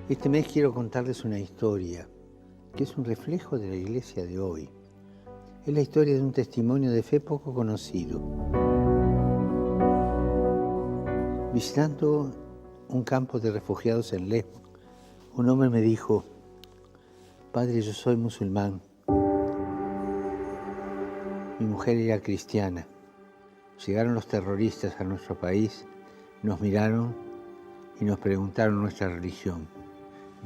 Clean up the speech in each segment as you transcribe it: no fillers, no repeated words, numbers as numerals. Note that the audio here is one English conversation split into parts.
Este mes quiero contarles una historia que es un reflejo de la iglesia de hoy. Es la historia de un testimonio de fe poco conocido. Visitando un campo de refugiados en Lesbos, un hombre me dijo: Padre, yo soy musulmán. Mi mujer era cristiana. Llegaron los terroristas a nuestro país, nos miraron y nos preguntaron nuestra religión.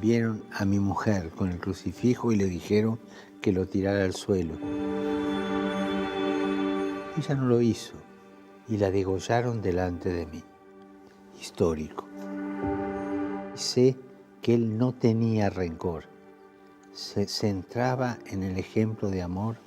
Vieron a mi mujer con el crucifijo y le dijeron que lo tirara al suelo. Ella no lo hizo y la degollaron delante de mí. Histórico. Sé que él no tenía rencor. Se centraba en el ejemplo de amor.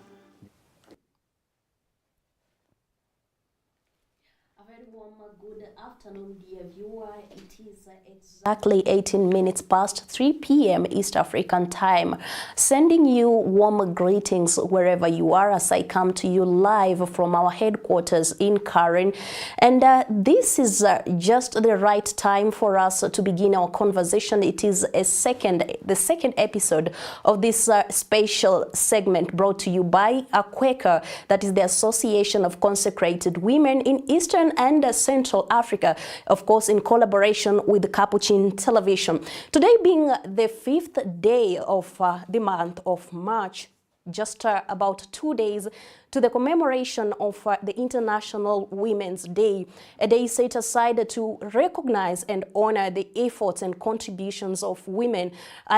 Good afternoon, dear viewer. It is exactly 18 minutes past 3 p.m. East African time. Sending you warm greetings wherever you are as I come to you live from our headquarters in Karen. And this is just the right time for us to begin our conversation. It is the second episode of this special segment brought to you by a Quaker, that is the Association of Consecrated Women in Eastern and Central Africa, of course in collaboration with Capuchin television. Today being the 5th day of the month of March, just about 2 days to the commemoration of the International Women's Day, a day set aside to recognize and honor the efforts and contributions of women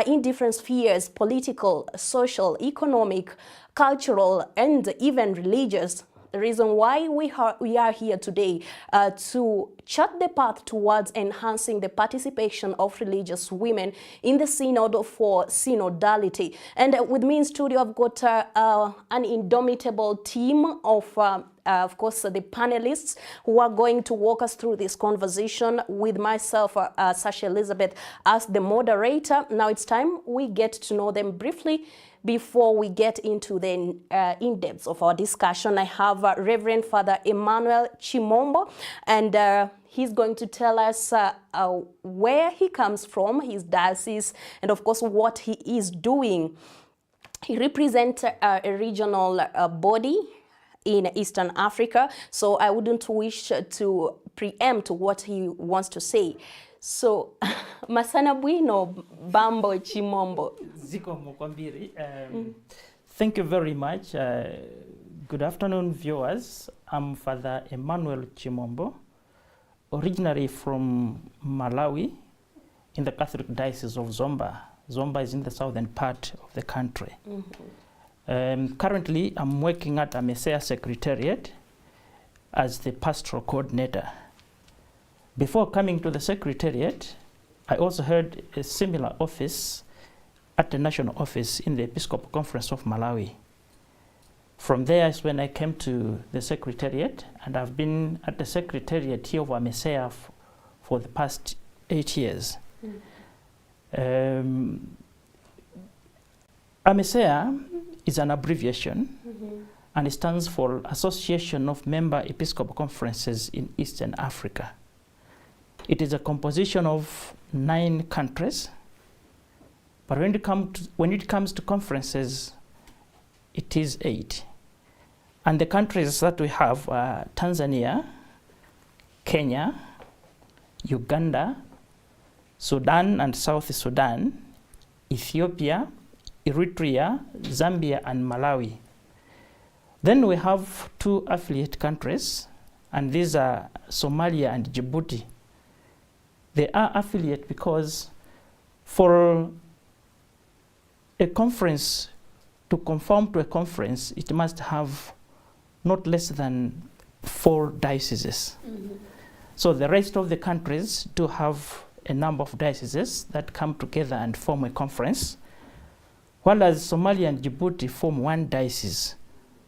in different spheres: political, social, economic, cultural, and even religious. The reason why we are here today to chart the path towards enhancing the participation of religious women in the Synod for Synodality. And with me in studio, I've got an indomitable team of course, the panelists who are going to walk us through this conversation, with myself, Sasha Elizabeth, as the moderator. Now it's time we get to know them briefly before we get into the in-depth of our discussion. I have Reverend Father Emmanuel Chimombo, and he's going to tell us where he comes from, his diocese, and of course what he is doing. He represents a regional body in Eastern Africa, so I wouldn't wish to preempt what he wants to say. So, Masana Bwino, Bambo Chimombo. Ziko Mukwambiri, thank you very much. Good afternoon, viewers. I'm Father Emmanuel Chimombo, originally from Malawi, in the Catholic Diocese of Zomba. Zomba is in the southern part of the country. Currently, I'm working at a Messiah Secretariat as the pastoral coordinator. Before coming to the Secretariat, I also held a similar office at the national office in the Episcopal Conference of Malawi. From there is when I came to the Secretariat, and I've been at the Secretariat here of Messiah for the past 8 years. AMESEA is an abbreviation, and it stands for Association of Member Episcopal Conferences in Eastern Africa. It is a composition of 9 countries, but when it comes to conferences, it is 8. And the countries that we have are Tanzania, Kenya, Uganda, Sudan and South Sudan, Ethiopia, Eritrea, Zambia, and Malawi. Then we have 2 affiliate countries, and these are Somalia and Djibouti. They are affiliate because for a conference to conform to a conference, it must have not less than 4 dioceses. So the rest of the countries do have a number of dioceses that come together and form a conference, whereas Somalia and Djibouti form 1 diocese.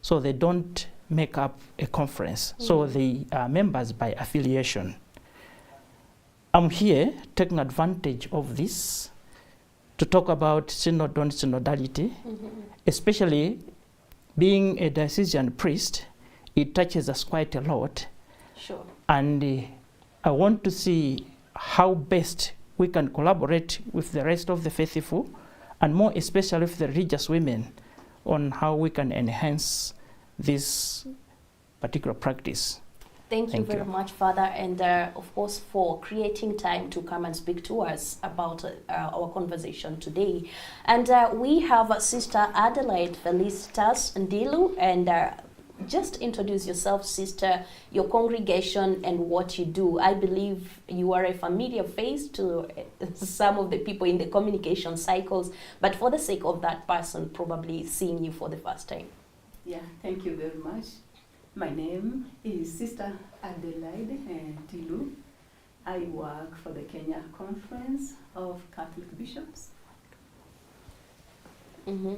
So they don't make up a conference. So they are members by affiliation. I'm here taking advantage of this to talk about synod on synodality, especially being a diocesan priest. It touches us quite a lot. Sure. And I want to see how best we can collaborate with the rest of the faithful, and more especially with the religious women, on how we can enhance this particular practice. Thank you very much, Father, and of course for creating time to come and speak to us about our conversation today. And we have Sister Adelaide Felicitas Ndilu, and just introduce yourself, Sister, your congregation, and what you do. I believe you are a familiar face to some of the people in the communication cycles, but for the sake of that person probably seeing you for the first time. Yeah, thank you very much. My name is Sister Adelaide Ndilu. I work for the Kenya Conference of Catholic Bishops. Mm-hmm.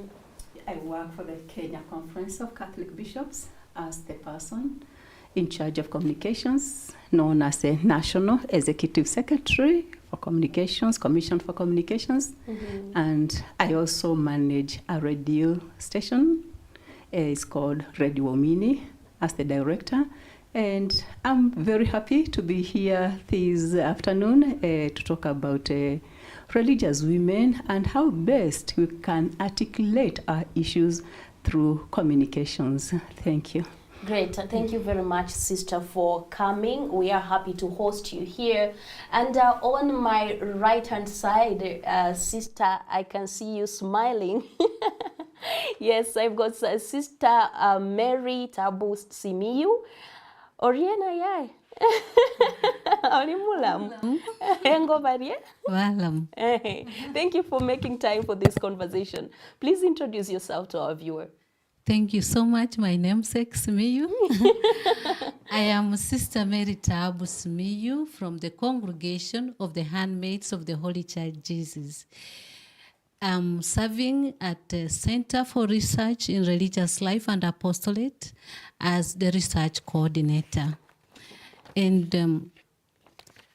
I work for the Kenya Conference of Catholic Bishops as the person in charge of communications, known as the National Executive Secretary for Communications, Commission for Communications. Mm-hmm. And I also manage a radio station. It's called Radio Mini, as the director, and I'm very happy to be here this afternoon to talk about religious women and how best we can articulate our issues through communications. Thank you. Great. Thank you very much, Sister, for coming. We are happy to host you here. And on my right-hand side, Sister, I can see you smiling. Yes, I've got Sister Mary Tabu Simiyu. Oriena yai. Olimulam. Engo barie. Walam. Thank you for making time for this conversation. Please introduce yourself to our viewer. Thank you so much. My namesake Simiyu. I am Sister Mary Tabu Simiyu from the Congregation of the Handmaids of the Holy Child Jesus. I'm serving at the Center for Research in Religious Life and Apostolate as the research coordinator. And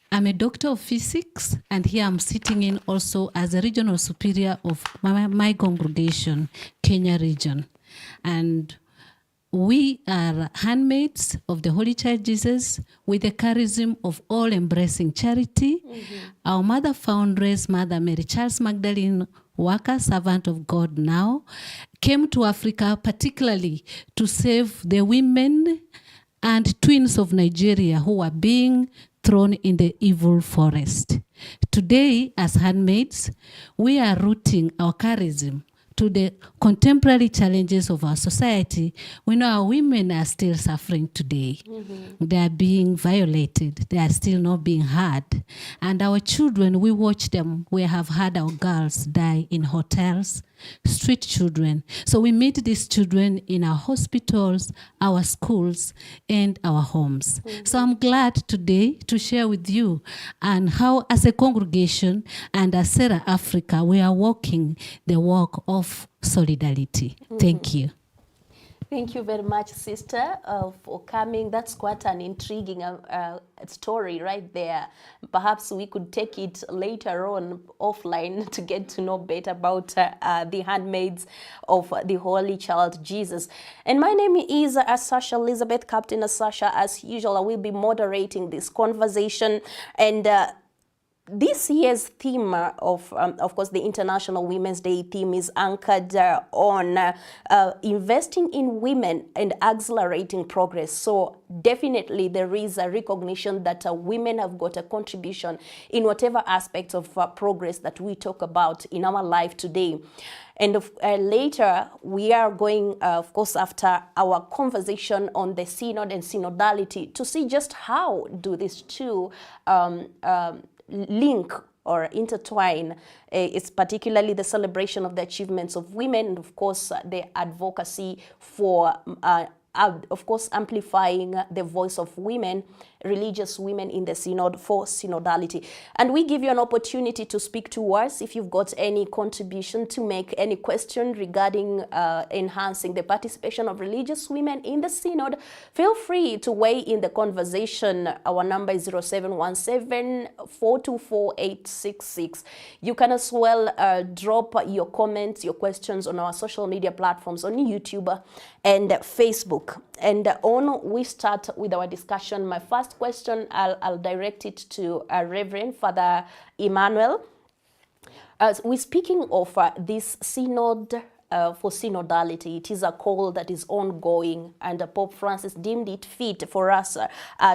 I'm a doctor of physics, and here I'm sitting in also as a regional superior of my congregation, Kenya region. And we are handmaids of the Holy Child Jesus with the charism of all-embracing charity. Mm-hmm. Our mother foundress, Mother Mary Charles Magdalene Walker, servant of God now, came to Africa particularly to save the women and twins of Nigeria who were being thrown in the evil forest. Today, as handmaids, we are rooting our charism to the contemporary challenges of our society. We know our women are still suffering today. Mm-hmm. They are being violated. They are still not being heard. And our children, we watch them. We have had our girls die in hotels, street children. So we meet these children in our hospitals, our schools, and our homes. Mm-hmm. So I'm glad today to share with you and how as a congregation and as Sarah Africa, we are walking the walk of solidarity. Mm-hmm. Thank you. Thank you very much, Sister, for coming. That's quite an intriguing story right there. Perhaps we could take it later on offline to get to know better about the handmaids of the Holy Child Jesus. And my name is Sasha Elizabeth, Captain Sasha. As usual, I will be moderating this conversation. And this year's theme of course, the International Women's Day theme is anchored on investing in women and accelerating progress. So definitely there is a recognition that women have got a contribution in whatever aspects of progress that we talk about in our life today. And later, we are going, of course, after our conversation on the Synod and Synodality, to see just how do these two link or intertwine. It's particularly the celebration of the achievements of women and, of course, the advocacy for, of course, amplifying the voice of women, religious women in the Synod for Synodality. And we give you an opportunity to speak to us if you've got any contribution to make, any question regarding enhancing the participation of religious women in the Synod. Feel free to weigh in the conversation. Our number is 0717-424-866. You can as well drop your comments, your questions on our social media platforms on YouTube and Facebook. Bank. And we start with our discussion. My first question, I'll direct it to Reverend Father Emmanuel. We're speaking of this synod for synodality. It is a call that is ongoing, and Pope Francis deemed it fit for us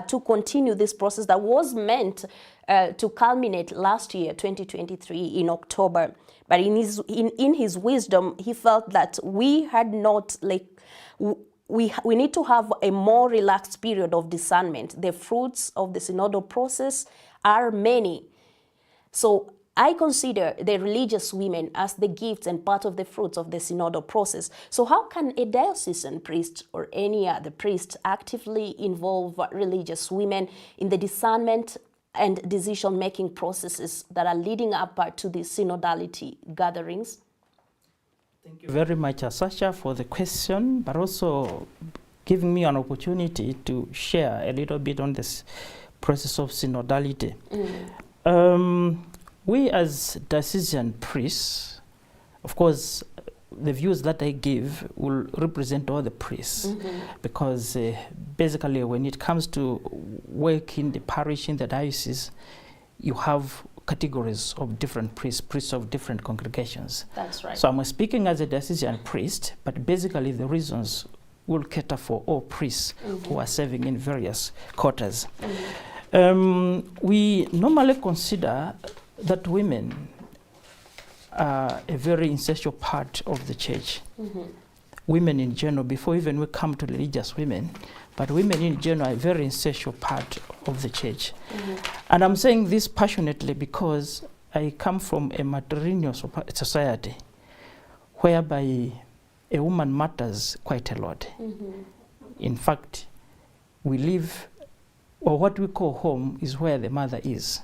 to continue this process that was meant to culminate last year, 2023, in October. But in his wisdom, he felt that we had not, we need to have a more relaxed period of discernment. The fruits of the synodal process are many. So I consider the religious women as the gifts and part of the fruits of the synodal process. So how can a diocesan priest or any other priest actively involve religious women in the discernment and decision-making processes that are leading up to the synodality gatherings? Thank you very much, Sasha, for the question, but also giving me an opportunity to share a little bit on this process of synodality. We as diocesan priests, of course, the views that I give will represent all the priests, because basically when it comes to work in the parish, in the diocese, you have categories of different priests of different congregations. That's right. So I'm speaking as a diocesan priest, but basically the reasons will cater for all priests who are serving in various quarters. We normally consider that women are a very essential part of the church. Women in general, before even we come to religious women, but women in general are a very essential part of the church. And I'm saying this passionately because I come from a matrilineal society whereby a woman matters quite a lot. In fact, we live, or what we call home is where the mother is.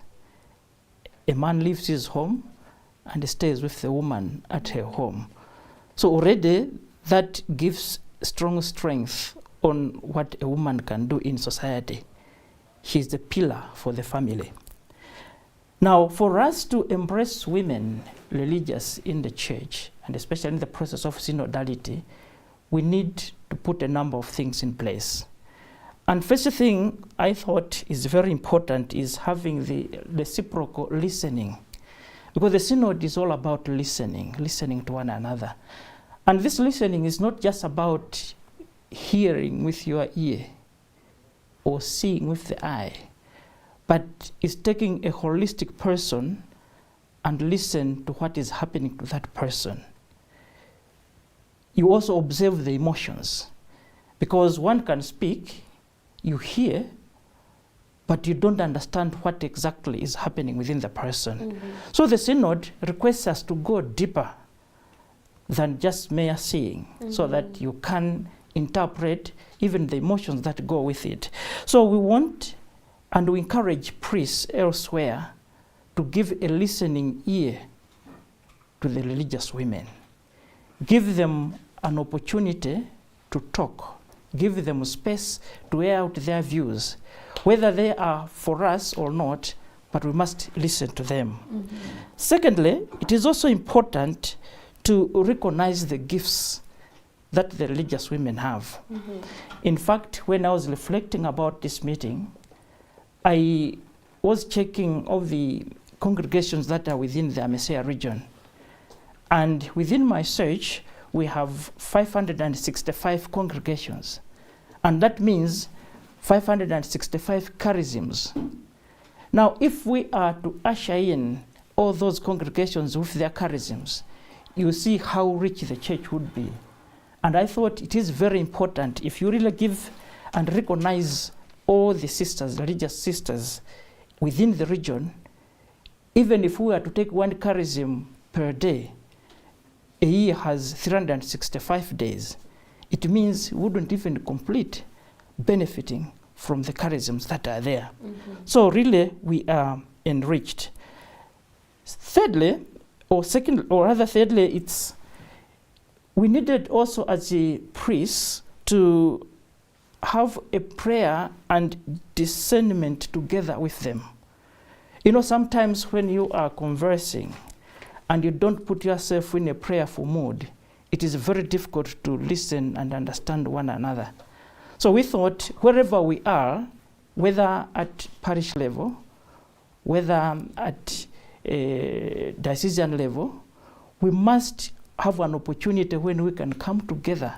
A man leaves his home and stays with the woman at her home. So already that gives strong strength on what a woman can do in society. She's the pillar for the family. Now, for us to embrace women religious in the church, and especially in the process of synodality, we need to put a number of things in place. And first thing I thought is very important is having the reciprocal listening. Because the synod is all about listening to one another. And this listening is not just about hearing with your ear or seeing with the eye, but it's taking a holistic person and listen to what is happening to that person. You also observe the emotions, because one can speak, you hear, but you don't understand what exactly is happening within the person. So the synod requests us to go deeper than just mere seeing, so that you can interpret even the emotions that go with it. So we want and we encourage priests elsewhere to give a listening ear to the religious women. Give them an opportunity to talk. Give them space to air out their views, whether they are for us or not, but we must listen to them. Secondly, it is also important to recognize the gifts that the religious women have. In fact, when I was reflecting about this meeting, I was checking all the congregations that are within the Mpesa region. And within my search, we have 565 congregations. And that means 565 charisms. Now, if we are to usher in all those congregations with their charisms, you see how rich the church would be. And I thought it is very important, if you really give and recognize all the sisters, religious sisters within the region, even if we were to take one charism per day, a year has 365 days. It means we wouldn't even complete benefiting from the charisms that are there. So really, we are enriched. Thirdly, it's we needed also as a priest to have a prayer and discernment together with them. You know, sometimes when you are conversing and you don't put yourself in a prayerful mood, it is very difficult to listen and understand one another. So we thought wherever we are, whether at parish level, whether at diocesan level, we must have an opportunity when we can come together,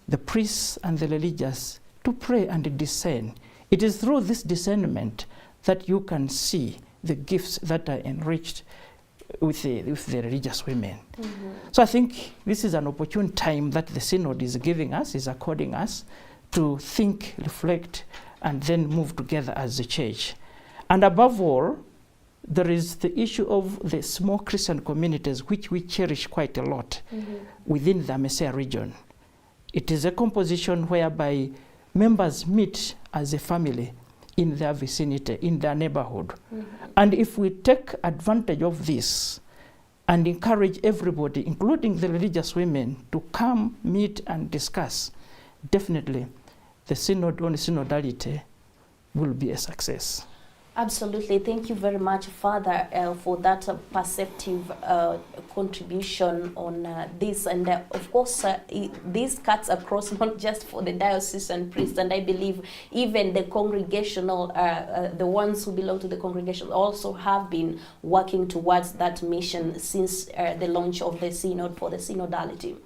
the priests and the religious, to pray and discern. It is through this discernment that you can see the gifts that are enriched with the religious women. So I think this is an opportune time that the Synod is giving us, is according us, to think, reflect, and then move together as a church. And above all, there is the issue of the small Christian communities, which we cherish quite a lot within the Messiah region. It is a composition whereby members meet as a family in their vicinity, in their neighborhood. And if we take advantage of this and encourage everybody, including the religious women, to come, meet, and discuss, definitely the Synod on Synodality will be a success. Absolutely. Thank you very much, Father, for that perceptive contribution on this. And of course, this cuts across not just for the diocesan priests, and I believe even the congregational, the ones who belong to the congregation also have been working towards that mission since the launch of the Synod for the Synodality.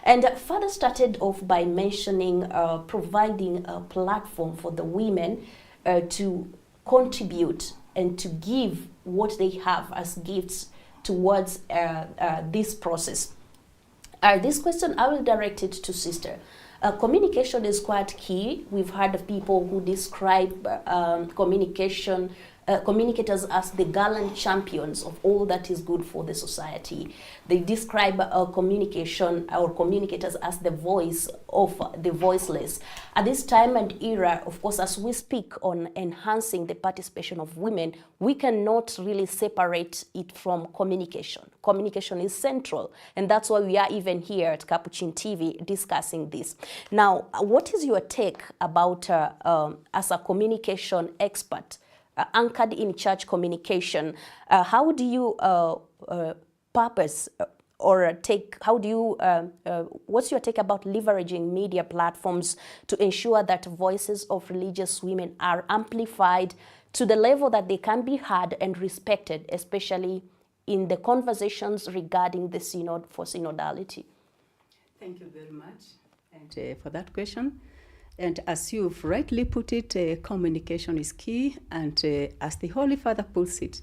And Father started off by mentioning providing a platform for the women to contribute and to give what they have as gifts towards this process. This question, I will direct it to Sister. Communication is quite key. We've heard of people who describe communicators as the gallant champions of all that is good for the society. They describe communication or communicators as the voice of the voiceless. At this time and era, of course, as we speak on enhancing the participation of women, we cannot really separate it from communication. Communication is central, and that's why we are even here at Capuchin TV discussing this. Now, what is your take about, as a communication expert, anchored in church communication, how do you purpose or take, how do you, what's your take about leveraging media platforms to ensure that voices of religious women are amplified to the level that they can be heard and respected, especially in the conversations regarding the Synod for Synodality? Thank you very much and for that question. And as you've rightly put it, communication is key. And as the Holy Father puts it,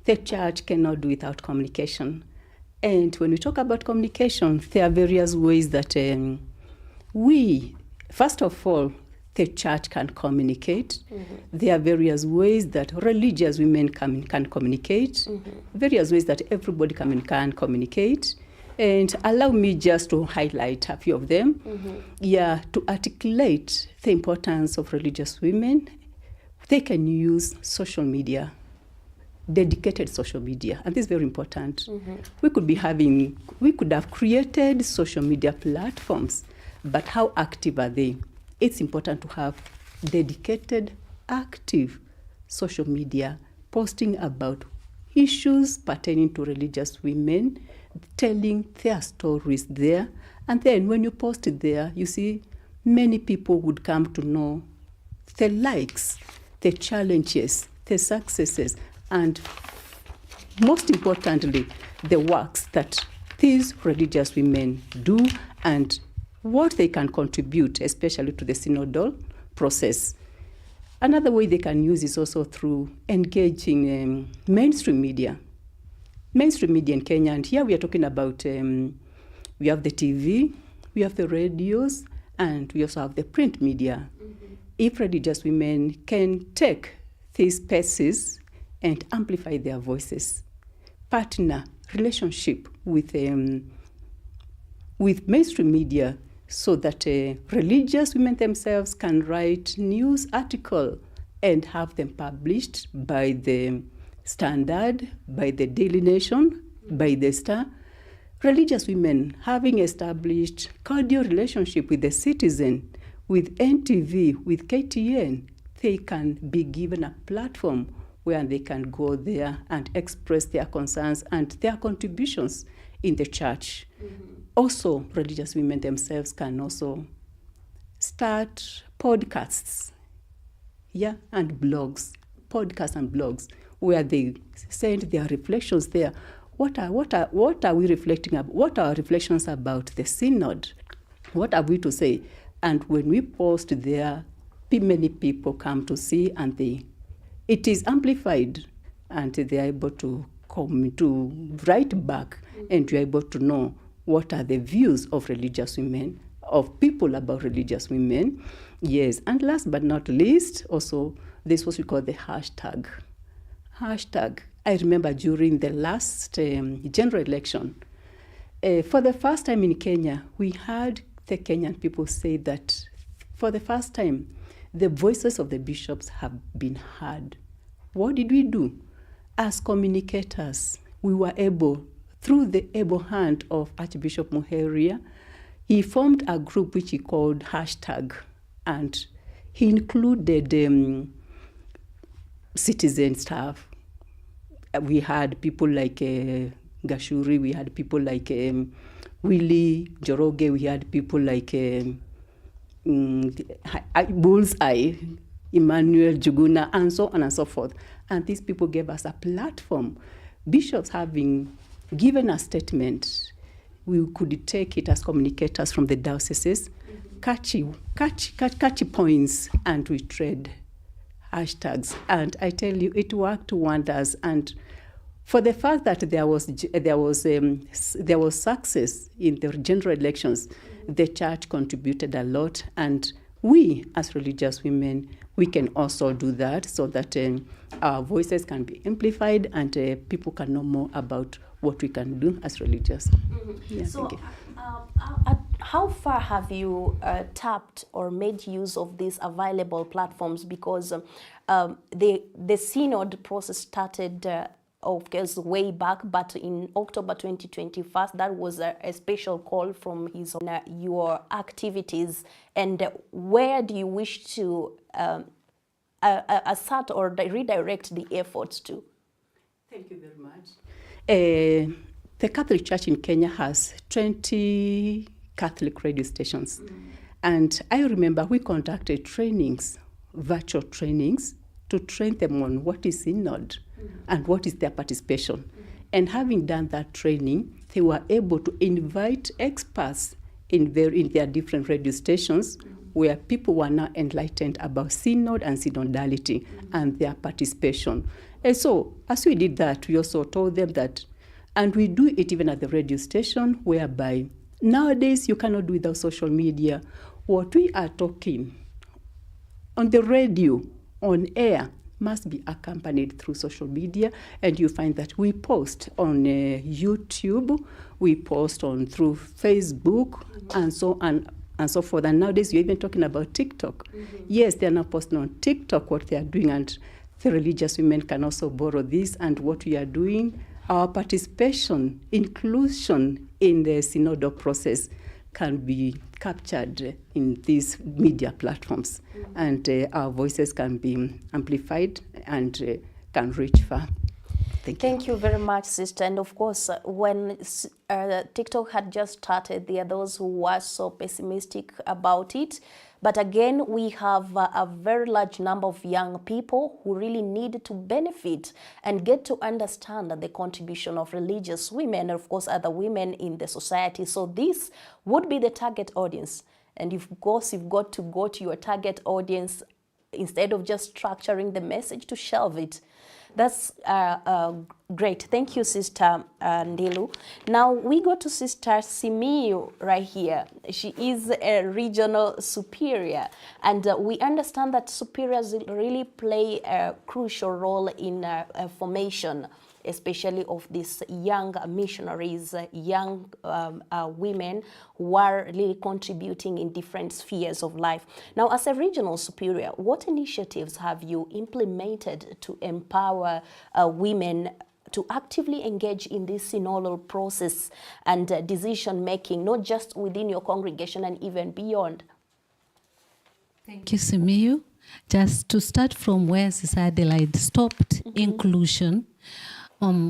the church cannot do without communication. And when we talk about communication, there are various ways that we, first of all, the church can communicate. There are various ways that religious women can communicate, various ways that everybody can communicate. And allow me just to highlight a few of them. To articulate the importance of religious women, they can use social media, dedicated social media, and this is very important. We could have created social media platforms, but how active are they? It's important to have dedicated, active social media, posting about issues pertaining to religious women, telling their stories there. And then when you post it there, you see many people would come to know the likes, the challenges, the successes, and most importantly, the works that these religious women do and what they can contribute, especially to the synodal process. Another way they can use is also through engaging mainstream media. Mainstream media in Kenya, and here we are talking about, we have the TV, we have the radios, and we also have the print media. If religious women can take these spaces and amplify their voices, partner relationship with mainstream media, so that religious women themselves can write news article and have them published by the Standard, by the Daily Nation, by the Star. Religious women having established cordial relationship with the Citizen, with NTV, with KTN, they can be given a platform where they can go there and express their concerns and their contributions in the church. Also, religious women themselves can also start podcasts, and blogs, where they send their reflections there. What are we reflecting about? What are our reflections about the synod? What are we to say? And when we post there, many people come to see, and it is amplified, and they are able to come to write back, and you're able to know what are the views of religious women, of people about religious women. Yes, and last but not least, also this was we call the hashtag. I remember during the last general election, for the first time in Kenya, we heard the Kenyan people say that for the first time, the voices of the bishops have been heard. What did we do? As communicators, we were able, through the able hand of Archbishop Muheria, he formed a group which he called hashtag, and he included citizen staff. We had people like Gashuri, we had people like Willie Joroge, we had people like Bullseye, Emmanuel Juguna, and so on and so forth. And these people gave us a platform. Bishops having given a statement, we could take it as communicators from the dioceses, catchy points, and we trade hashtags. And I tell you, it worked wonders. And for the fact that there was success in the general elections, the church contributed a lot, and we as religious women, we can also do that, so that our voices can be amplified, and people can know more about what we can do as religious. Yeah, so how far have you tapped or made use of these available platforms? Because the synod process started of course way back, but in October 2021, that was a special call from his your activities. And where do you wish to assert or redirect the efforts to? Thank you very much. The Catholic Church in Kenya has 20 Catholic radio stations. And I remember we conducted trainings, virtual trainings, to train them on what is synod and what is their participation. And having done that training, they were able to invite experts in their different radio stations, where people were now enlightened about synod and synodality and their participation. And so, as we did that, we also told them that, and we do it even at the radio station, whereby nowadays you cannot do without social media. What we are talking on the radio, on air, must be accompanied through social media, and you find that we post on YouTube, we post through Facebook, and so on and so forth. And nowadays you're even talking about TikTok. Yes, they are now posting on TikTok what they are doing, and the religious women can also borrow this and what we are doing. Our participation, inclusion in the synodal process can be captured in these media platforms, and our voices can be amplified and can reach far. Thank you very much, sister. And of course, when TikTok had just started, there are those who were so pessimistic about it. But again, we have a very large number of young people who really need to benefit and get to understand the contribution of religious women, and of course other women in the society. So this would be the target audience. And of course, you've got to go to your target audience instead of just structuring the message to shelve it. That's great. Thank you, Sister Ndilu. Now we go to Sister Simiyu right here. She is a regional superior, and we understand that superiors really play a crucial role in formation, especially of these young missionaries, young women who are really contributing in different spheres of life. Now, as a regional superior, what initiatives have you implemented to empower women to actively engage in this synodal process and decision-making, not just within your congregation and even beyond? Thank you, Simiyu. Just to start from where Sister Adelaide stopped, inclusion.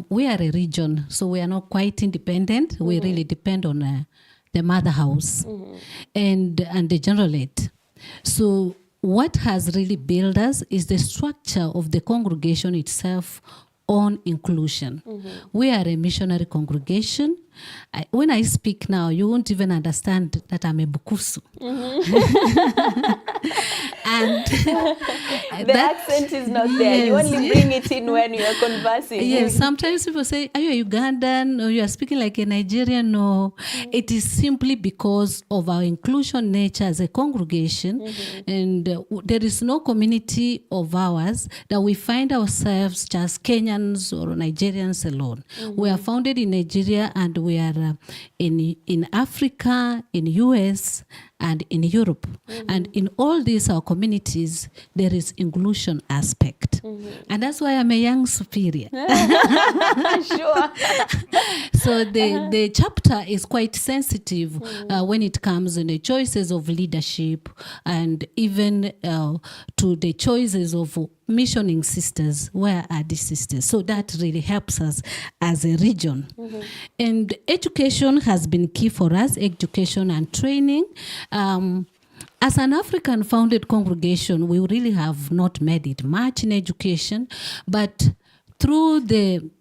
We are a region, so we are not quite independent. We really depend on the mother house and the generalate. So what has really built us is the structure of the congregation itself on inclusion. We are a missionary congregation. When I speak now, you won't even understand that I'm a Bukusu. And the accent is not there. You only bring it in when you are conversing. Yes, sometimes people say, are you a Ugandan, or you are speaking like a Nigerian? No, it is simply because of our inclusion nature as a congregation. And there is no community of ours that we find ourselves just Kenyans or Nigerians alone. We are founded in Nigeria, and we are in Africa, in US, and in Europe. And in all these our communities, there is inclusion aspect. And that's why I'm a young superior. Sure. So the chapter is quite sensitive when it comes in the choices of leadership, and even to the choices of missioning sisters. Where are the sisters? So that really helps us as a region. And education has been key for us, education and training. As an African founded congregation, we really have not made it much in education, but through the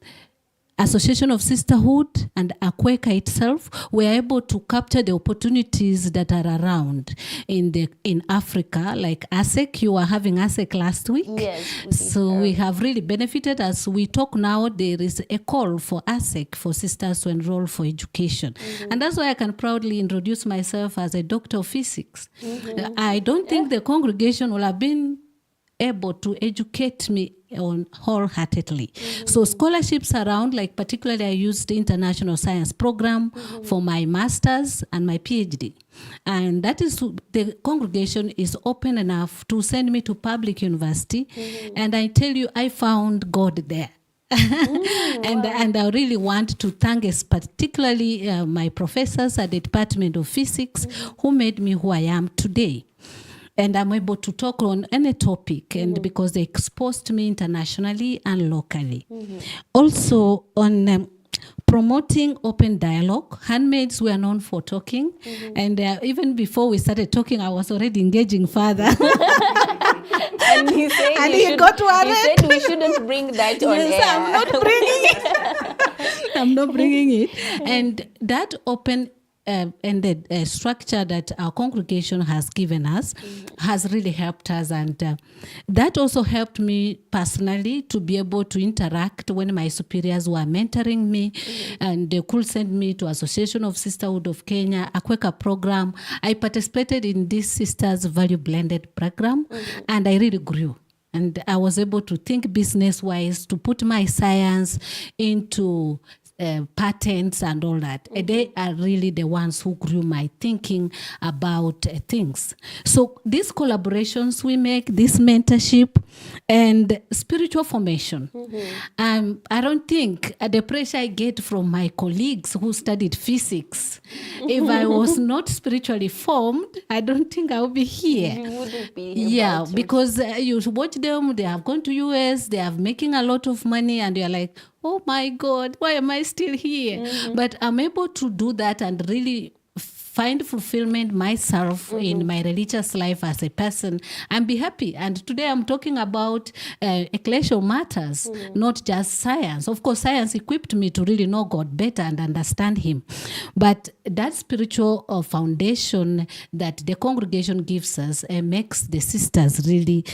Association of Sisterhood and Akweka itself, we are able to capture the opportunities that are around in Africa, like ASEC. You were having ASEC last week. Yes. So we have really benefited. As we talk now, there is a call for ASEC, for sisters to enroll for education. And that's why I can proudly introduce myself as a doctor of physics. I don't think the congregation will have been able to educate me on wholeheartedly. So scholarships around, like particularly I used the International Science Program for my master's and my PhD. And that is, the congregation is open enough to send me to public university. And I tell you, I found God there. And I really want to thank particularly my professors at the Department of Physics who made me who I am today. And I'm able to talk on any topic, and because they exposed me internationally and locally. Also on promoting open dialogue. Handmaids were known for talking, and even before we started talking, I was already engaging further. And he said, and he got worried. He said we shouldn't bring that on air. I'm not bringing it. I'm not bringing it. And that open and the structure that our congregation has given us has really helped us, and that also helped me personally to be able to interact when my superiors were mentoring me, and they could send me to Association of Sisterhood of Kenya, Akweka program. I participated in this Sisters Value Blended program, and I really grew. And I was able to think business-wise, to put my science into patents and all that. They are really the ones who grew my thinking about things. So these collaborations we make, this mentorship and spiritual formation. I don't think the pressure I get from my colleagues who studied physics, if I was not spiritually formed, I don't think I would be here. You wouldn't be here. Because you watch them, they have gone to US, they are making a lot of money, and you're like, oh my God, why am I still here? But I'm able to do that and really find fulfillment myself in my religious life as a person and be happy. And today I'm talking about ecclesial matters, not just science. Of course, science equipped me to really know God better and understand Him. But that spiritual foundation that the congregation gives us makes the sisters really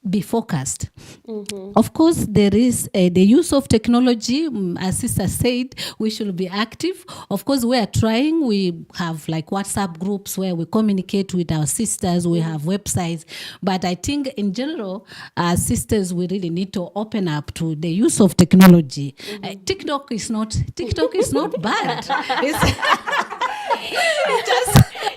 be focused. Of course, there is the use of technology. As Sister said, we should be active. Of course, we are trying. We have like WhatsApp groups where we communicate with our sisters. We have websites. But I think in general, as sisters, we really need to open up to the use of technology. TikTok is not bad.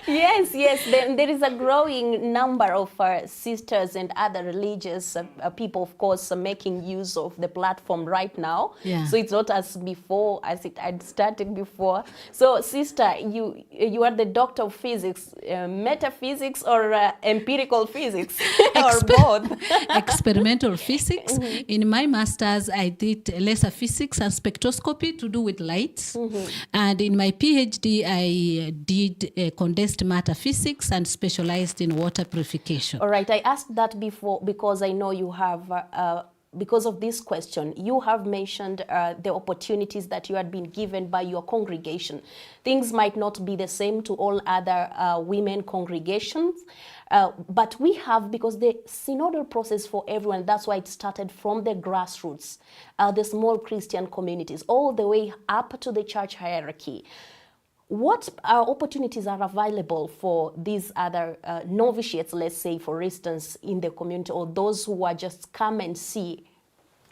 Yes. There is a growing number of sisters and other religious people, of course, making use of the platform right now. Yeah. So it's not as before, as it had started before. So, sister, you are the doctor of physics, metaphysics or empirical physics, or both? Experimental physics. In my master's, I did laser physics and spectroscopy to do with lights. And in my PhD, I did condensed based matter physics and specialized in water purification. All right, I asked that before because I know you have, because of this question, you have mentioned the opportunities that you had been given by your congregation. Things might not be the same to all other women congregations, but we have, because the synodal process for everyone, that's why it started from the grassroots, the small Christian communities, all the way up to the church hierarchy. What opportunities are available for these other novitiates, let's say, for instance, in the community, or those who are just come and see,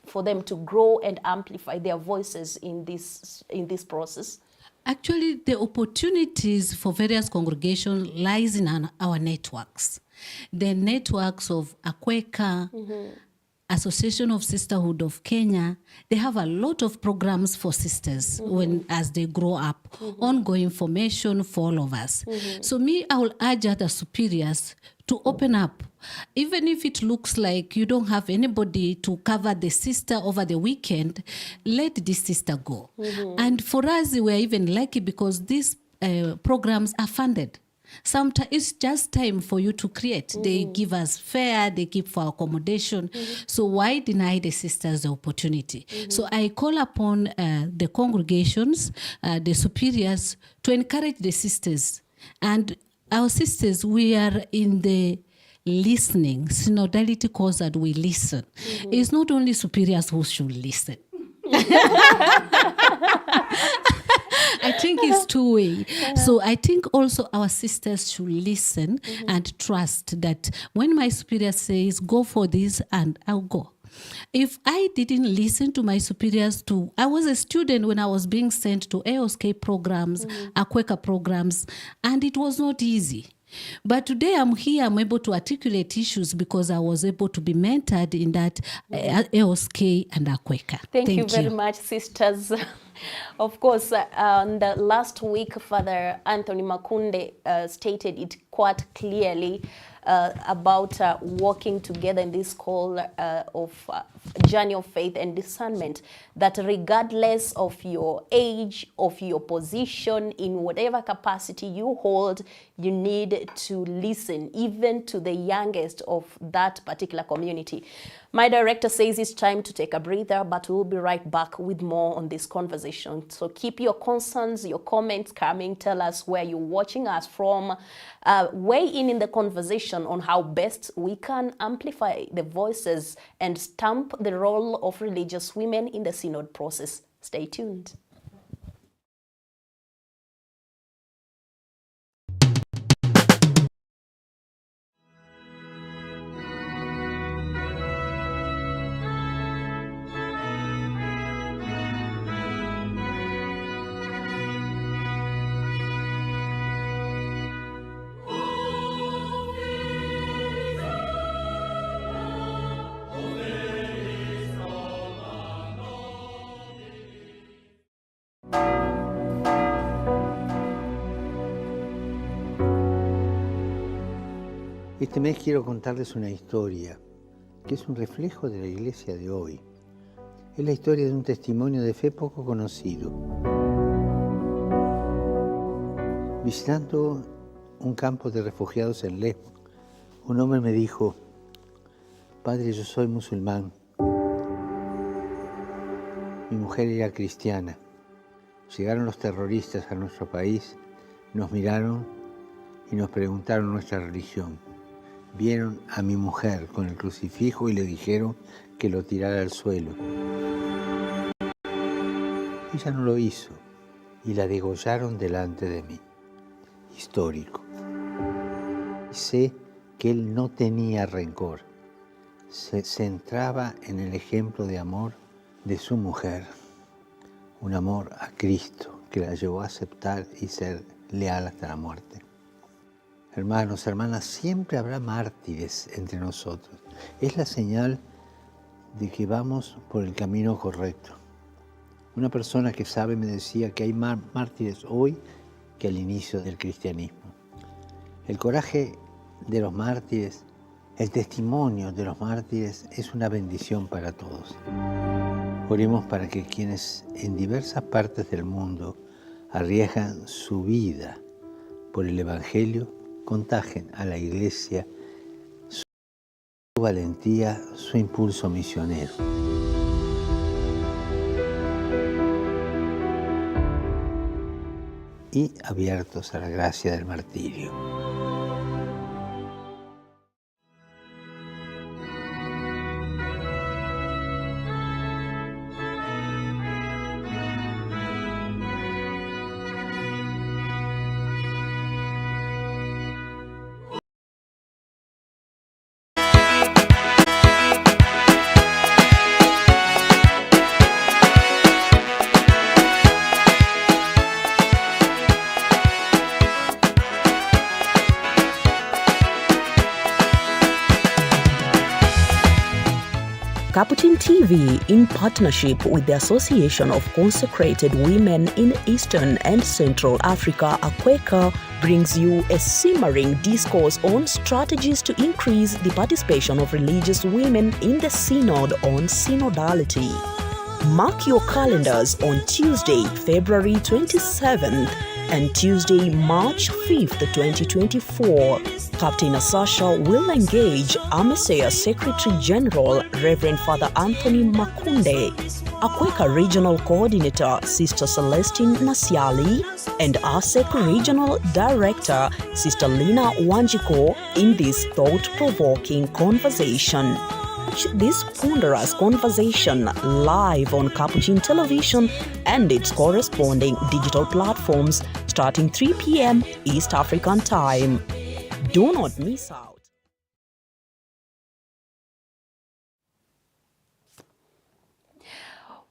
for them to grow and amplify their voices in this process? Actually, the opportunities for various congregations lies in our networks. The networks of Akweka, Association of Sisterhood of Kenya, they have a lot of programs for sisters as they grow up, ongoing formation for all of us. So I will urge other superiors to open up. Even if it looks like you don't have anybody to cover the sister over the weekend, let this sister go. And for us, we're even lucky because these programs are funded. Sometimes it's just time for you to create. They give us fare, they give for accommodation. So why deny the sisters the opportunity? So I call upon the congregations, the superiors, to encourage the sisters. And our sisters, we are in the listening. Synodality calls that we listen. It's not only superiors who should listen. I think it's two-way. So I think also our sisters should listen and trust that when my superior says, go for this, and I'll go. If I didn't listen to my superiors I was a student when I was being sent to AOSK programs, Akweka programs, and it was not easy. But today I'm here, I'm able to articulate issues because I was able to be mentored in that AOSK and Akweka. Thank you very much, sisters. Of course, the last week, Father Anthony Makunde stated it quite clearly about working together in this call of journey of faith and discernment, that regardless of your age, of your position, in whatever capacity you hold, you need to listen, even to the youngest of that particular community. My director says it's time to take a breather, but we'll be right back with more on this conversation. So keep your concerns, your comments coming. Tell us where you're watching us from. Weigh in the conversation on how best we can amplify the voices and stamp the role of religious women in the synod process. Stay tuned. Este mes quiero contarles una historia que es un reflejo de la iglesia de hoy. Es la historia de un testimonio de fe poco conocido. Visitando un campo de refugiados en Lesbos, un hombre me dijo: Padre, yo soy musulmán. Mi mujer era cristiana. Llegaron los terroristas a nuestro país, nos miraron y nos preguntaron nuestra religión. Vieron a mi mujer con el crucifijo y le dijeron que lo tirara al suelo. Ella no lo hizo y la degollaron delante de mí. Histórico. Sé que él no tenía rencor. Se centraba en el ejemplo de amor de su mujer. Un amor a Cristo que la llevó a aceptar y ser leal hasta la muerte. Hermanos, hermanas, siempre habrá mártires entre nosotros. Es la señal de que vamos por el camino correcto. Una persona que sabe me decía que hay más mártires hoy que al inicio del cristianismo. El coraje de los mártires, el testimonio de los mártires es una bendición para todos. Oremos para que quienes en diversas partes del mundo arriesgan su vida por el Evangelio contagien a la Iglesia su valentía, su impulso misionero. Y abiertos a la gracia del martirio. Capuchin TV, in partnership with the Association of Consecrated Women in Eastern and Central Africa, AQUECA, brings you a simmering discourse on strategies to increase the participation of religious women in the Synod on Synodality. Mark your calendars on Tuesday, February 27th and Tuesday, March 5th, 2024. Captain Asasha will engage AMESEA Secretary General Reverend Father Anthony Makunde, AQUECA Regional Coordinator Sister Celestine Nasiali, and ASEC Regional Director Sister Lina Wanjiko in this thought-provoking conversation. Watch this ponderous conversation live on Capuchin Television and its corresponding digital platforms starting 3 p.m. East African Time. Do not miss out.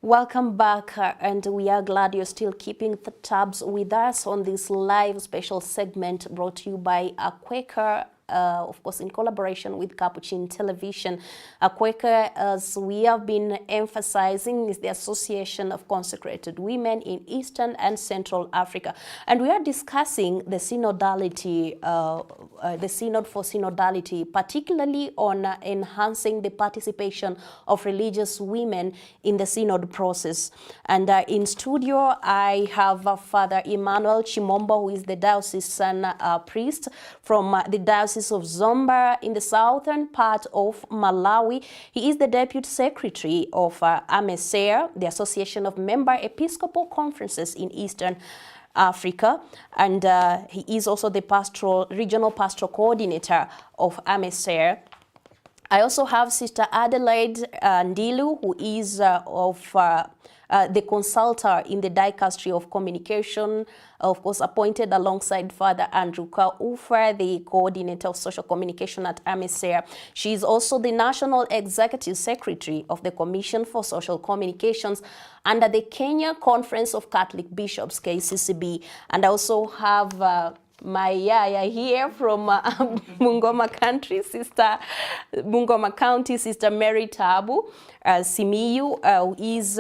Welcome back, and we are glad you're still keeping the tabs with us on this live special segment brought to you by AQUECA, of course, in collaboration with Capuchin Television. AQUECA, as we have been emphasizing, is the Association of Consecrated Women in Eastern and Central Africa. And we are discussing the synodality, the Synod for Synodality, particularly on enhancing the participation of religious women in the Synod process. And in studio, I have Father Emmanuel Chimombo, who is the diocesan priest from the Diocese of Zomba in the southern part of Malawi. He is the Deputy Secretary of AMESEA, the Association of Member Episcopal Conferences in Eastern Africa, and he is also the regional pastoral coordinator of AMESEA. I also have Sister Adelaide Ndilu, who is of the consultor in the Dicastery of Communication, of course appointed alongside Father Andrew Kaufer, the coordinator of social communication at AMESEA. She is also the National Executive Secretary of the Commission for Social Communications under the Kenya Conference of Catholic Bishops, KCCB. And I also have my yaya here from Bungoma County, Sister Mary Tabu Simiyu, who is,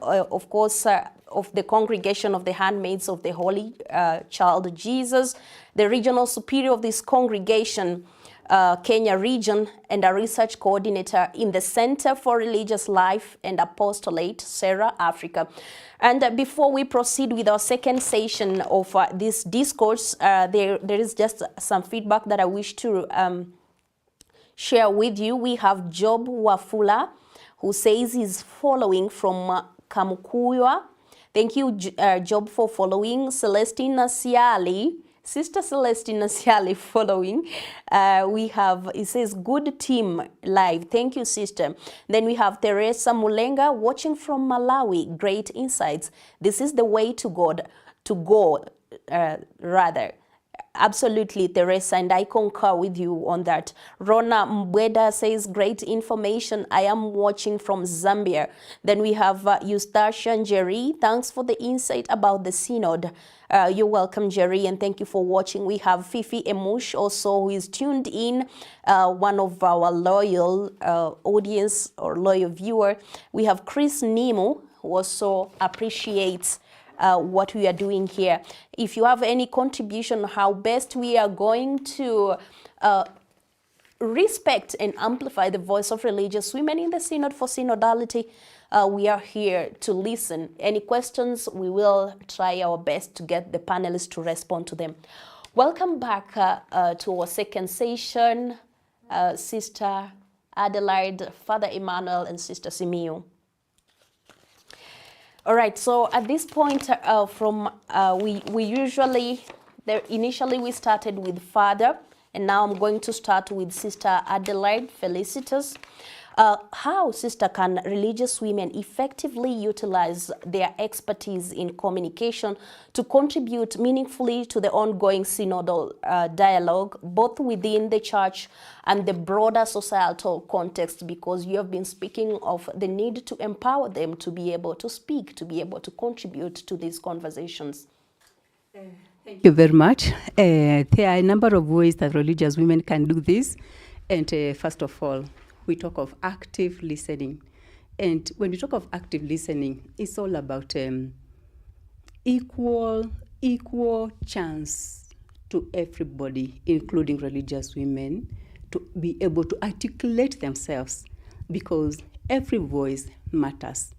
of course, of the Congregation of the Handmaids of the Holy Child Jesus, the regional superior of this congregation, Kenya region, and a research coordinator in the Center for Religious Life and Apostolate, Sarah, Africa. And before we proceed with our second session of this discourse, there is just some feedback that I wish to share with you. We have Job Wafula, who says he's following from Kamukuywa. Thank you, Job, for following. Celestina Siali, Sister Celestina Siali following. We have, it says, good team live. Thank you, sister. Then we have Teresa Mulenga watching from Malawi. Great insights. This is the way to God, rather. Absolutely, Teresa, and I concur with you on that. Rona Mbweda says, great information. I am watching from Zambia. Then we have Eustacia Jerry. Thanks for the insight about the Synod. You're welcome, Jerry, and thank you for watching. We have Fifi Emush also, who is tuned in, one of our loyal audience or loyal viewer. We have Chris Nemo, who also appreciates what we are doing here. If you have any contribution on how best we are going to respect and amplify the voice of religious women in the Synod for Synodality, we are here to listen. Any questions, we will try our best to get the panelists to respond to them. Welcome back to our second session, Sister Adelaide, Father Emmanuel, and Sister Simiyu. All right, so at this point, initially we started with Father, and now I'm going to start with Sister Adelaide Felicitas. How, Sister, can religious women effectively utilize their expertise in communication to contribute meaningfully to the ongoing synodal dialogue, both within the church and the broader societal context? Because you have been speaking of the need to empower them to be able to speak, to be able to contribute to these conversations. Thank you very much. There are a number of ways that religious women can do this. And first of all, we talk of active listening. And when we talk of active listening, it's all about equal chance to everybody, including religious women, to be able to articulate themselves, because every voice matters.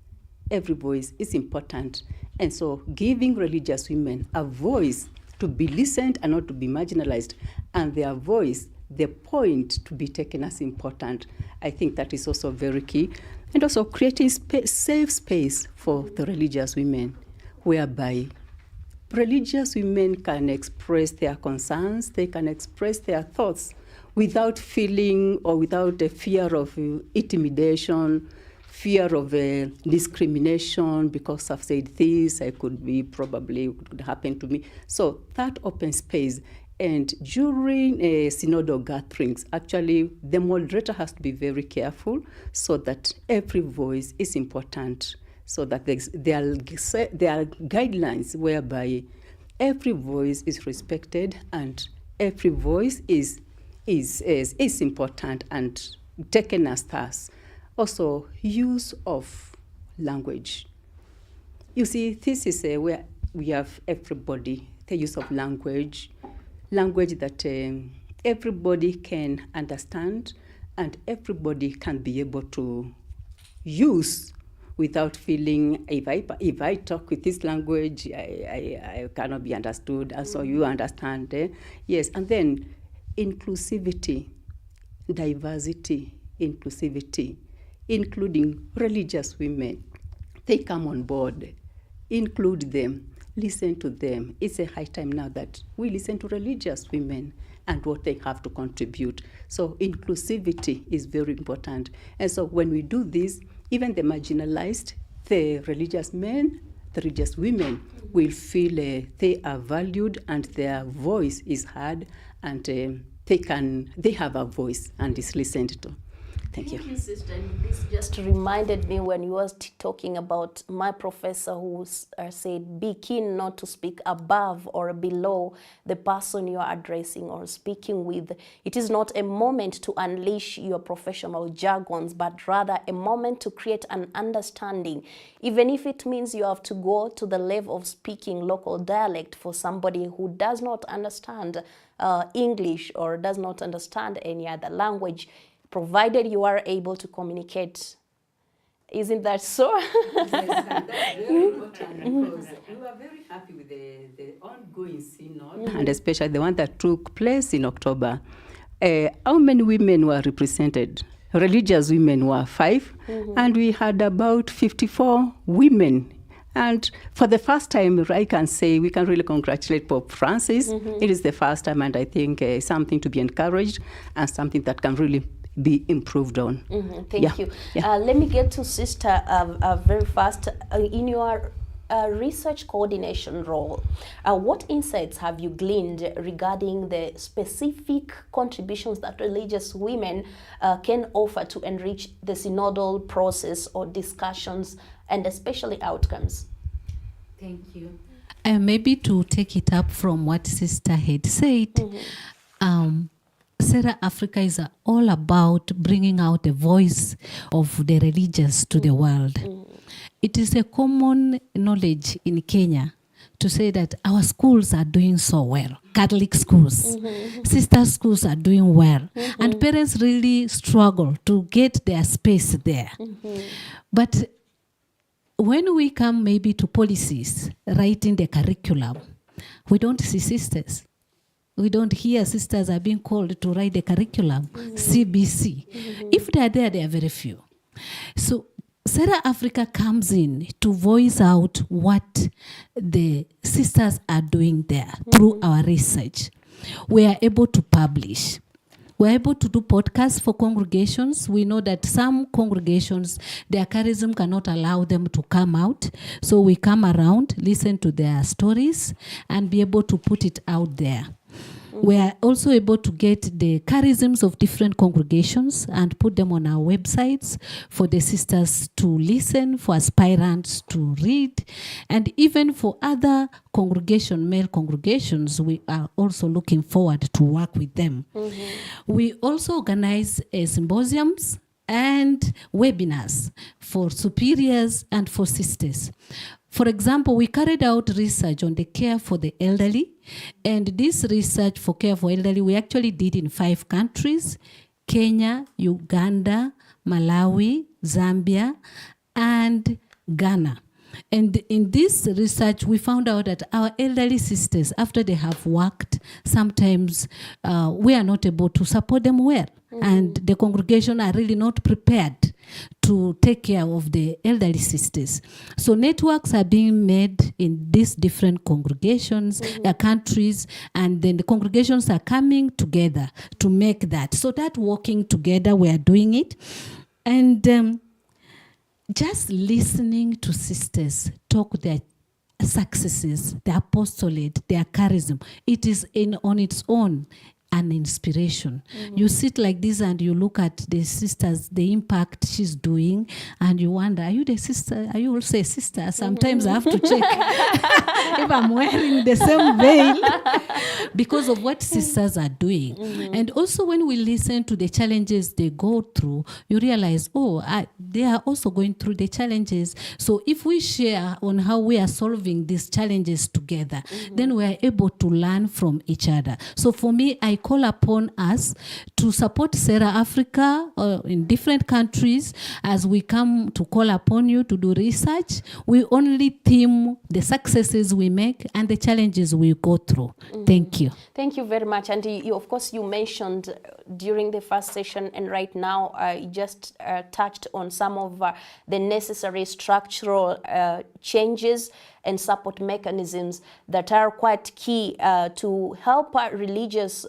Every voice is important. And so giving religious women a voice to be listened and not to be marginalized, and their voice, the point to be taken as important, I think that is also very key. And also creating safe space for the religious women, whereby religious women can express their concerns, they can express their thoughts without feeling or without the fear of intimidation, fear of discrimination because I've said this, it could happen to me. So that open space. And during synodal gatherings, actually, the moderator has to be very careful so that every voice is important, so that there are guidelines whereby every voice is respected and every voice is important and taken as thus. Also, use of language. You see, this is where we have everybody, the use of language that everybody can understand and everybody can be able to use without feeling, if I talk with this language, I cannot be understood, and so you understand. Yes, and then inclusivity, diversity, inclusivity, including religious women. They come on board, include them, listen to them. It's a high time now that we listen to religious women and what they have to contribute. So inclusivity is very important. And so when we do this, even the marginalized, the religious men, the religious women will feel they are valued and their voice is heard, and they have a voice and is listened to. Thank you. Thank you, Sister. And this just reminded me when you were talking about my professor who said, be keen not to speak above or below the person you are addressing or speaking with. It is not a moment to unleash your professional jargons, but rather a moment to create an understanding, even if it means you have to go to the level of speaking local dialect for somebody who does not understand English or does not understand any other language, provided you are able to communicate. Isn't that so? Yes, that's very important, because we were very happy with the ongoing synod, and especially the one that took place in October. How many women were represented? Religious women were 5, and we had about 54 women. And for the first time, I can say we can really congratulate Pope Francis. It is the first time, and I think something to be encouraged and something that can really be improved on. Thank you. Yeah. Let me get to Sister very fast. In your research coordination role, what insights have you gleaned regarding the specific contributions that religious women can offer to enrich the synodal process or discussions, and especially outcomes? Thank you. Maybe to take it up from what Sister had said, Sarah Africa is all about bringing out the voice of the religious to the world. It is a common knowledge in Kenya to say that our schools are doing so well. Catholic schools, sister schools are doing well. And parents really struggle to get their space there. But when we come maybe to policies, writing the curriculum, we don't see sisters. we don't hear sisters are being called to write the curriculum, CBC. If they are there, they are very few. So Sarah Africa comes in to voice out what the sisters are doing there through our research. We are able to publish. We're able to do podcasts for congregations. We know that some congregations, their charism cannot allow them to come out. So we come around, listen to their stories, and be able to put it out there. We are also able to get the charisms of different congregations and put them on our websites for the sisters to listen, for aspirants to read, and even for other male congregations, we are also looking forward to work with them. We also organize symposiums and webinars for superiors and for sisters. For example, we carried out research on the care for the elderly, and this research for care for elderly we actually did in 5 countries: Kenya, Uganda, Malawi, Zambia, and Ghana. And in this research, we found out that our elderly sisters, after they have worked, sometimes we are not able to support them well. And the congregation are really not prepared to take care of the elderly sisters. So networks are being made in these different congregations, countries, and then the congregations are coming together to make that. So that working together, we are doing it. And just listening to sisters talk their successes, their apostolate, their charism, it is on its own an inspiration. You sit like this and you look at the sisters, the impact she's doing, and you wonder, are you the sister? Are you also a sister? Sometimes I have to check if I'm wearing the same veil because of what sisters are doing. And also when we listen to the challenges they go through, you realize, they are also going through the challenges. So if we share on how we are solving these challenges together, then we are able to learn from each other. So for me, I call upon us to support Sarah Africa in different countries as we come to call upon you to do research. We only theme the successes we make and the challenges we go through. Thank you. Thank you very much. And of course, you mentioned during the first session and right now, you just touched on some of the necessary structural changes and support mechanisms that are quite key to help religious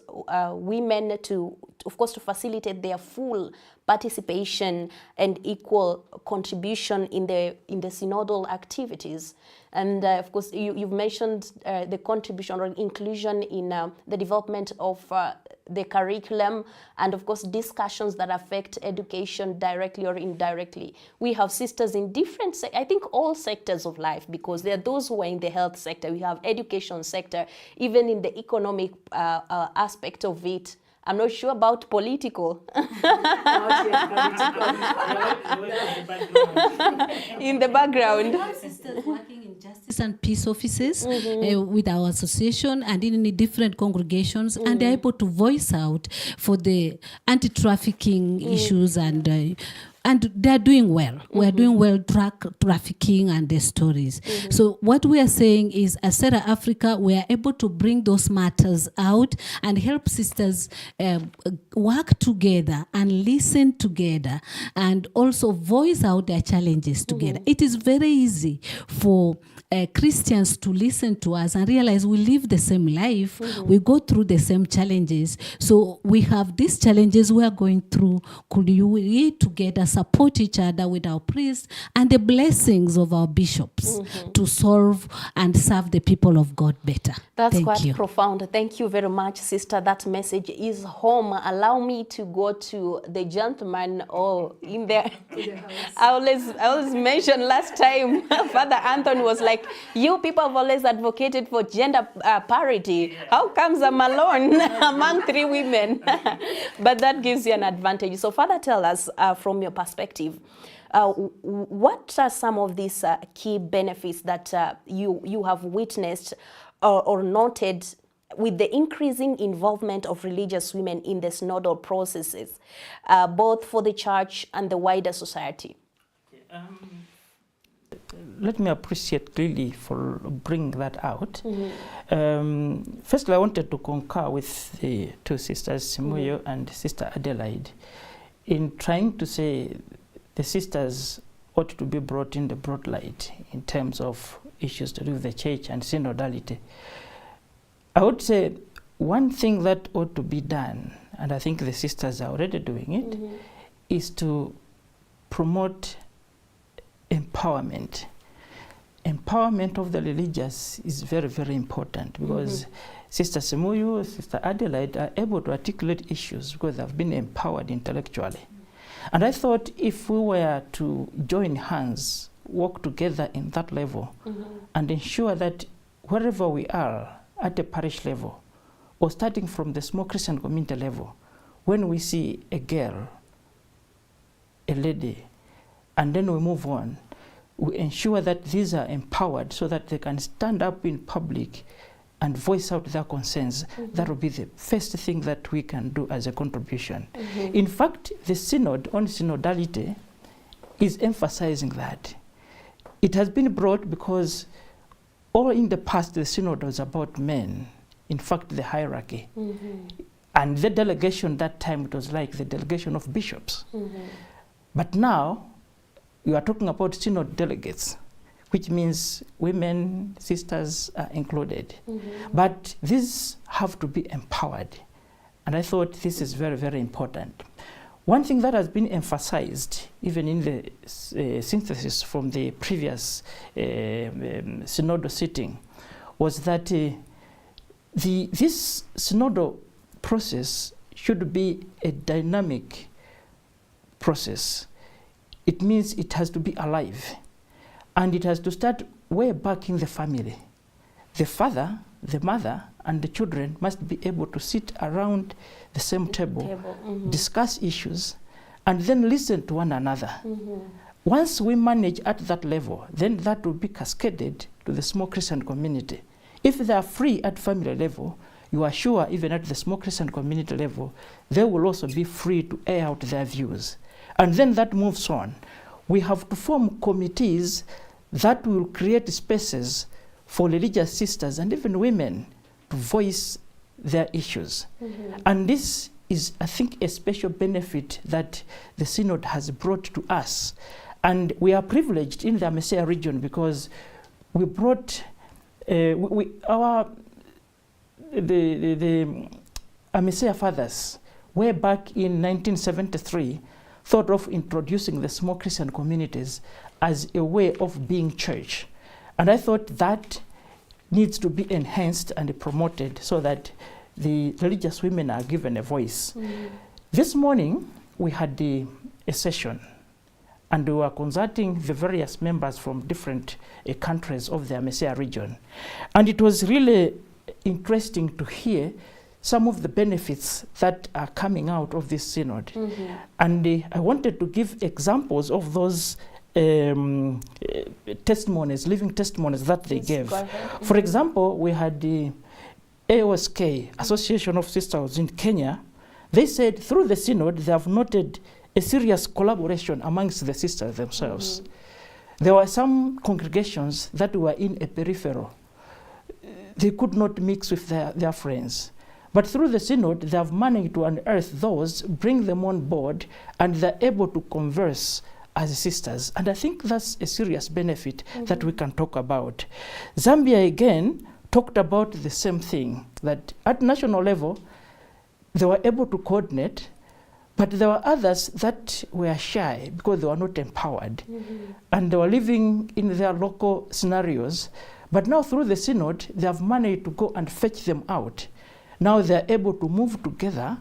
women to, of course, to facilitate their full participation and equal contribution in the synodal activities. And of course, you've mentioned the contribution or inclusion in the development of the curriculum, and of course discussions that affect education directly or indirectly. We have sisters in different, I think all sectors of life, because there are those who are in the health sector, we have education sector, even in the economic aspect of it. I'm not sure about political. In the background. We have sisters working in justice and peace offices with our association and in different congregations, and they're able to voice out for the anti-trafficking issues, and they're doing well. We're doing well drug trafficking and their stories. So what we are saying is, as Sarah Africa, we are able to bring those matters out and help sisters work together and listen together and also voice out their challenges together. It is very easy for Christians to listen to us and realize we live the same life, we go through the same challenges. So we have these challenges we are going through. Could we together support each other with our priests and the blessings of our bishops to solve and serve the people of God better? That's quite profound. Thank you very much, sister. That message is home. Allow me to go to the gentleman in there. I always mentioned last time, Father Anthony was like, you people have always advocated for gender parity. How comes I'm alone among 3 women? But that gives you an advantage. So Father, tell us from your perspective, what are some of these key benefits that you have witnessed or noted with the increasing involvement of religious women in the synodal processes, both for the church and the wider society? let me appreciate Lily for bringing that out. Firstly, I wanted to concur with the two sisters, Simuyo and Sister Adelaide, in trying to say the sisters ought to be brought in the broad light in terms of issues to do with the church and synodality. I would say one thing that ought to be done, and I think the sisters are already doing it, is to promote empowerment. Empowerment of the religious is very, very important, because Sister Simuyu, Sister Adelaide are able to articulate issues because they've been empowered intellectually. And I thought if we were to join hands, work together in that level, and ensure that wherever we are, at a parish level, or starting from the small Christian community level, when we see a girl, a lady, and then we move on, we ensure that these are empowered so that they can stand up in public and voice out their concerns. That will be the first thing that we can do as a contribution. In fact, the Synod on synodality is emphasizing that. It has been brought because all in the past the Synod was about men, in fact the hierarchy. And the delegation that time, it was like the delegation of bishops. But now, you are talking about Synod delegates, which means women, sisters are included. But these have to be empowered. And I thought this is very, very important. One thing that has been emphasized, even in the synthesis from the previous synodal sitting, was that this synodal process should be a dynamic process. It means it has to be alive. And it has to start way back in the family. The father, the mother, and the children must be able to sit around the same table, discuss issues, and then listen to one another. Once we manage at that level, then that will be cascaded to the small Christian community. If they are free at family level, you are sure even at the small Christian community level, they will also be free to air out their views. And then that moves on. We have to form committees that will create spaces for religious sisters and even women to voice their issues. And this is, I think, a special benefit that the Synod has brought to us. And we are privileged in the Amesea region because we brought the Amesea fathers, way back in 1973, thought of introducing the small Christian communities as a way of being church. And I thought that needs to be enhanced and promoted so that the religious women are given a voice. This morning, we had a session, and we were consulting the various members from different countries of the Amesea region. And it was really interesting to hear some of the benefits that are coming out of this synod. And I wanted to give examples of those testimonies, living testimonies that they gave. For example, we had the AOSK, Association of Sisters in Kenya. They said through the synod, they have noted a serious collaboration amongst the sisters themselves. There were some congregations that were in a peripheral. They could not mix with their friends. But through the synod, they have managed to unearth those, bring them on board, and they're able to converse as sisters. And I think that's a serious benefit that we can talk about. Zambia, again, talked about the same thing, that at national level, they were able to coordinate, but there were others that were shy because they were not empowered. And they were living in their local scenarios. But now through the synod, they have managed to go and fetch them out. Now they're able to move together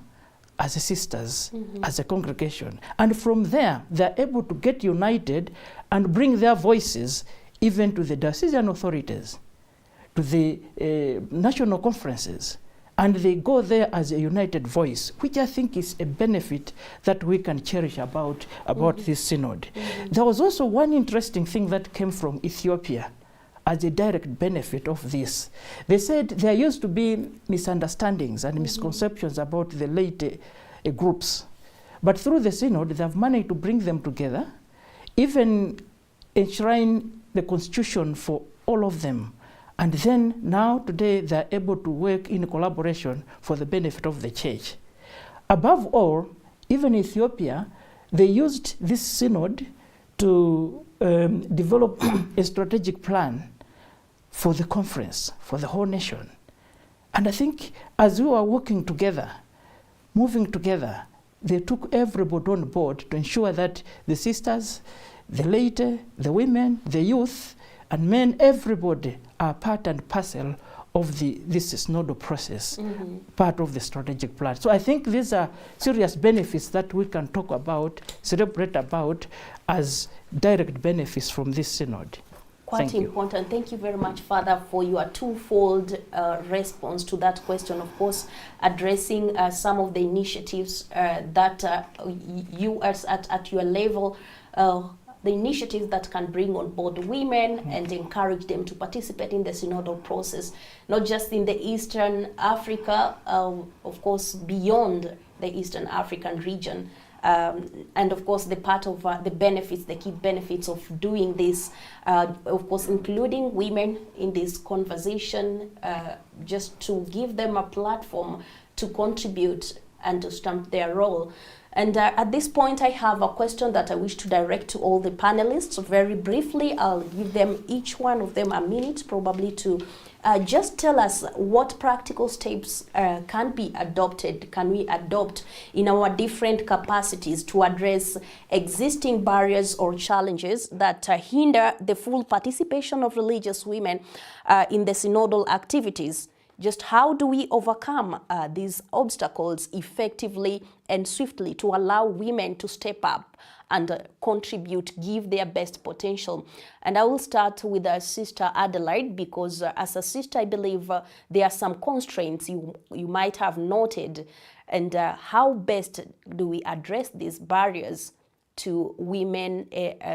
as sisters, as a congregation. And from there, they're able to get united and bring their voices even to the diocesan authorities, to the national conferences. And they go there as a united voice, which I think is a benefit that we can cherish about this synod. There was also one interesting thing that came from Ethiopia as a direct benefit of this. They said there used to be misunderstandings and misconceptions about the late groups. But through the synod, they have managed to bring them together, even enshrine the constitution for all of them. And then now today they're able to work in collaboration for the benefit of the church. Above all, even Ethiopia, they used this synod to develop a strategic plan for the conference, for the whole nation. And I think as we were working together, moving together, they took everybody on board to ensure that the sisters, the laity, the women, the youth, and men, everybody are part and parcel of this synodal process, part of the strategic plan. So I think these are serious benefits that we can talk about, celebrate about as direct benefits from this synod. Quite important. Thank you very much, Father, for your twofold response to that question. Of course, addressing some of the initiatives that you at your level, the initiatives that can bring on board women and encourage them to participate in the synodal process, not just in the Eastern Africa, of course, beyond the Eastern African region. And of course, the part of the benefits, the key benefits of doing this, of course, including women in this conversation, just to give them a platform to contribute and to stamp their role. And at this point, I have a question that I wish to direct to all the panelists. Very briefly, I'll give them, each one of them, a minute probably to just tell us what practical steps can be adopted, can we adopt in our different capacities to address existing barriers or challenges that hinder the full participation of religious women in the synodal activities. Just how do we overcome these obstacles effectively and swiftly to allow women to step up and contribute, give their best potential? And I will start with Sister Adelaide, because as a sister, I believe there are some constraints you might have noted. And how best do we address these barriers to women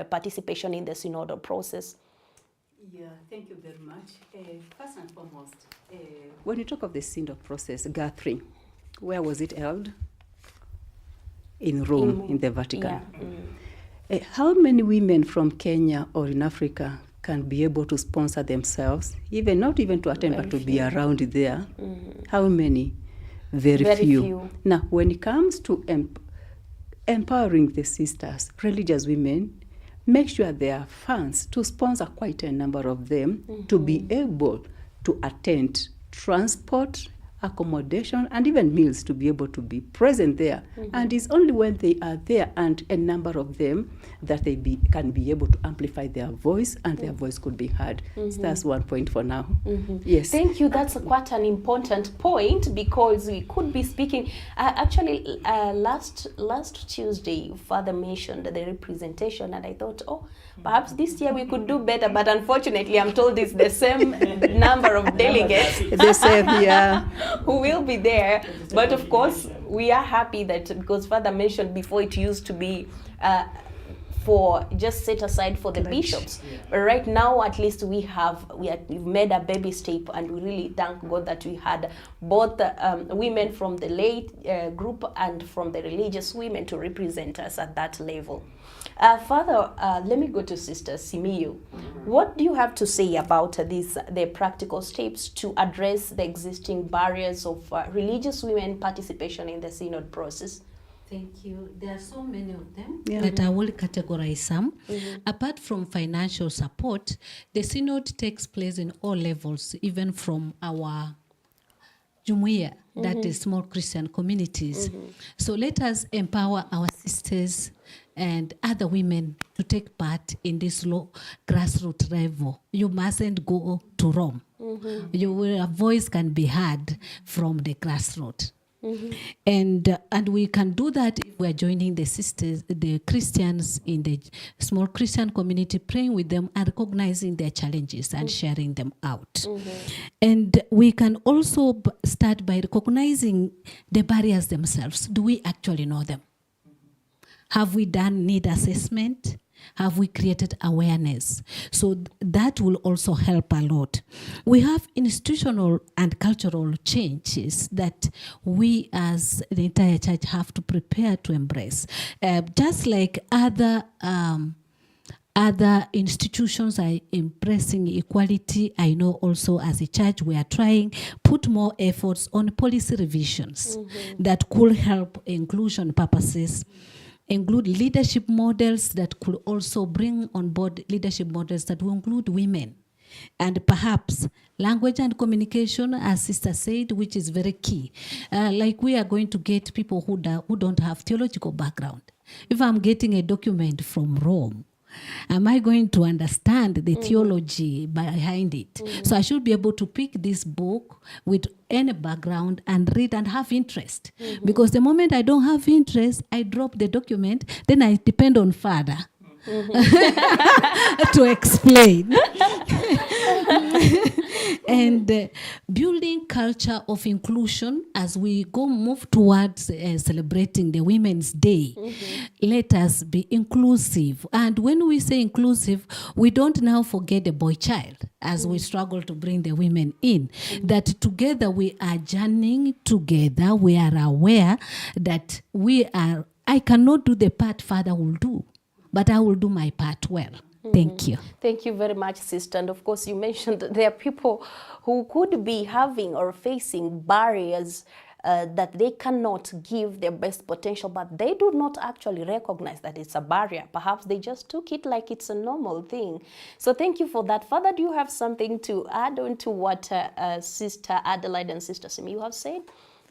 participation in the synodal process? Yeah, thank you very much. First and foremost, when you talk of the synod process gathering, where was it held? In Rome, in the Vatican. Yeah. How many women from Kenya or in Africa can be able to sponsor themselves, not even to attend, but to be around there? How many? Very few. Now, when it comes to empowering the sisters, religious women, make sure there are funds to sponsor quite a number of them to be able to attend, transport, accommodation, and even meals to be able to be present there. And it's only when they are there, and a number of them, that they can be able to amplify their voice, and their voice could be heard. So that's one point for now. Yes. Thank you. That's quite an important point, because we could be speaking. Actually, last Tuesday, Father mentioned the representation, and I thought, perhaps this year we could do better. But unfortunately, I'm told it's the same number of delegates. The same, yeah. Who will be there. But of course, we are happy that, because Father mentioned before, it used to be for just set aside for the bishops. But right now, at least we've made a baby step, and we really thank God that we had both women from the lay group and from the religious women to represent us at that level. Father, let me go to Sister Simiyu. What do you have to say about the practical steps to address the existing barriers of religious women participation in the synod process? Thank you. There are so many of them that I will categorize some. Apart from financial support, the synod takes place in all levels, even from our jumuiya, that is small Christian communities. So let us empower our sisters and other women to take part in this low grassroots level. You mustn't go to Rome. Your voice can be heard from the grassroots. And we can do that if we are joining the sisters, the Christians in the small Christian community, praying with them and recognizing their challenges and sharing them out. And we can also start by recognizing the barriers themselves. Do we actually know them? Have we done need assessment? Have we created awareness? So that will also help a lot. We have institutional and cultural changes that we as the entire church have to prepare to embrace. Just like other Other institutions are embracing equality. I know also as a church we are trying put more efforts on policy revisions that could help inclusion purposes, include leadership models that could also bring on board leadership models that will include women. And perhaps language and communication, as Sister said, which is very key. Like we are going to get people who don't have theological background. If I'm getting a document from Rome, am I going to understand the theology behind it? So I should be able to pick this book with any background and read and have interest. Because the moment I don't have interest, I drop the document, then I depend on Father to explain. And building culture of inclusion as we move towards celebrating the Women's Day. Let us be inclusive. And when we say inclusive, we don't now forget the boy child as we struggle to bring the women in. That together we are journeying together. We are aware that I cannot do the part Father will do, but I will do my part well. Thank you. Thank you very much, Sister. And of course, you mentioned there are people who could be having or facing barriers that they cannot give their best potential, but they do not actually recognize that it's a barrier. Perhaps they just took it like it's a normal thing. So thank you for that. Father, do you have something to add on to what Sister Adelaide and Sister Simi have said?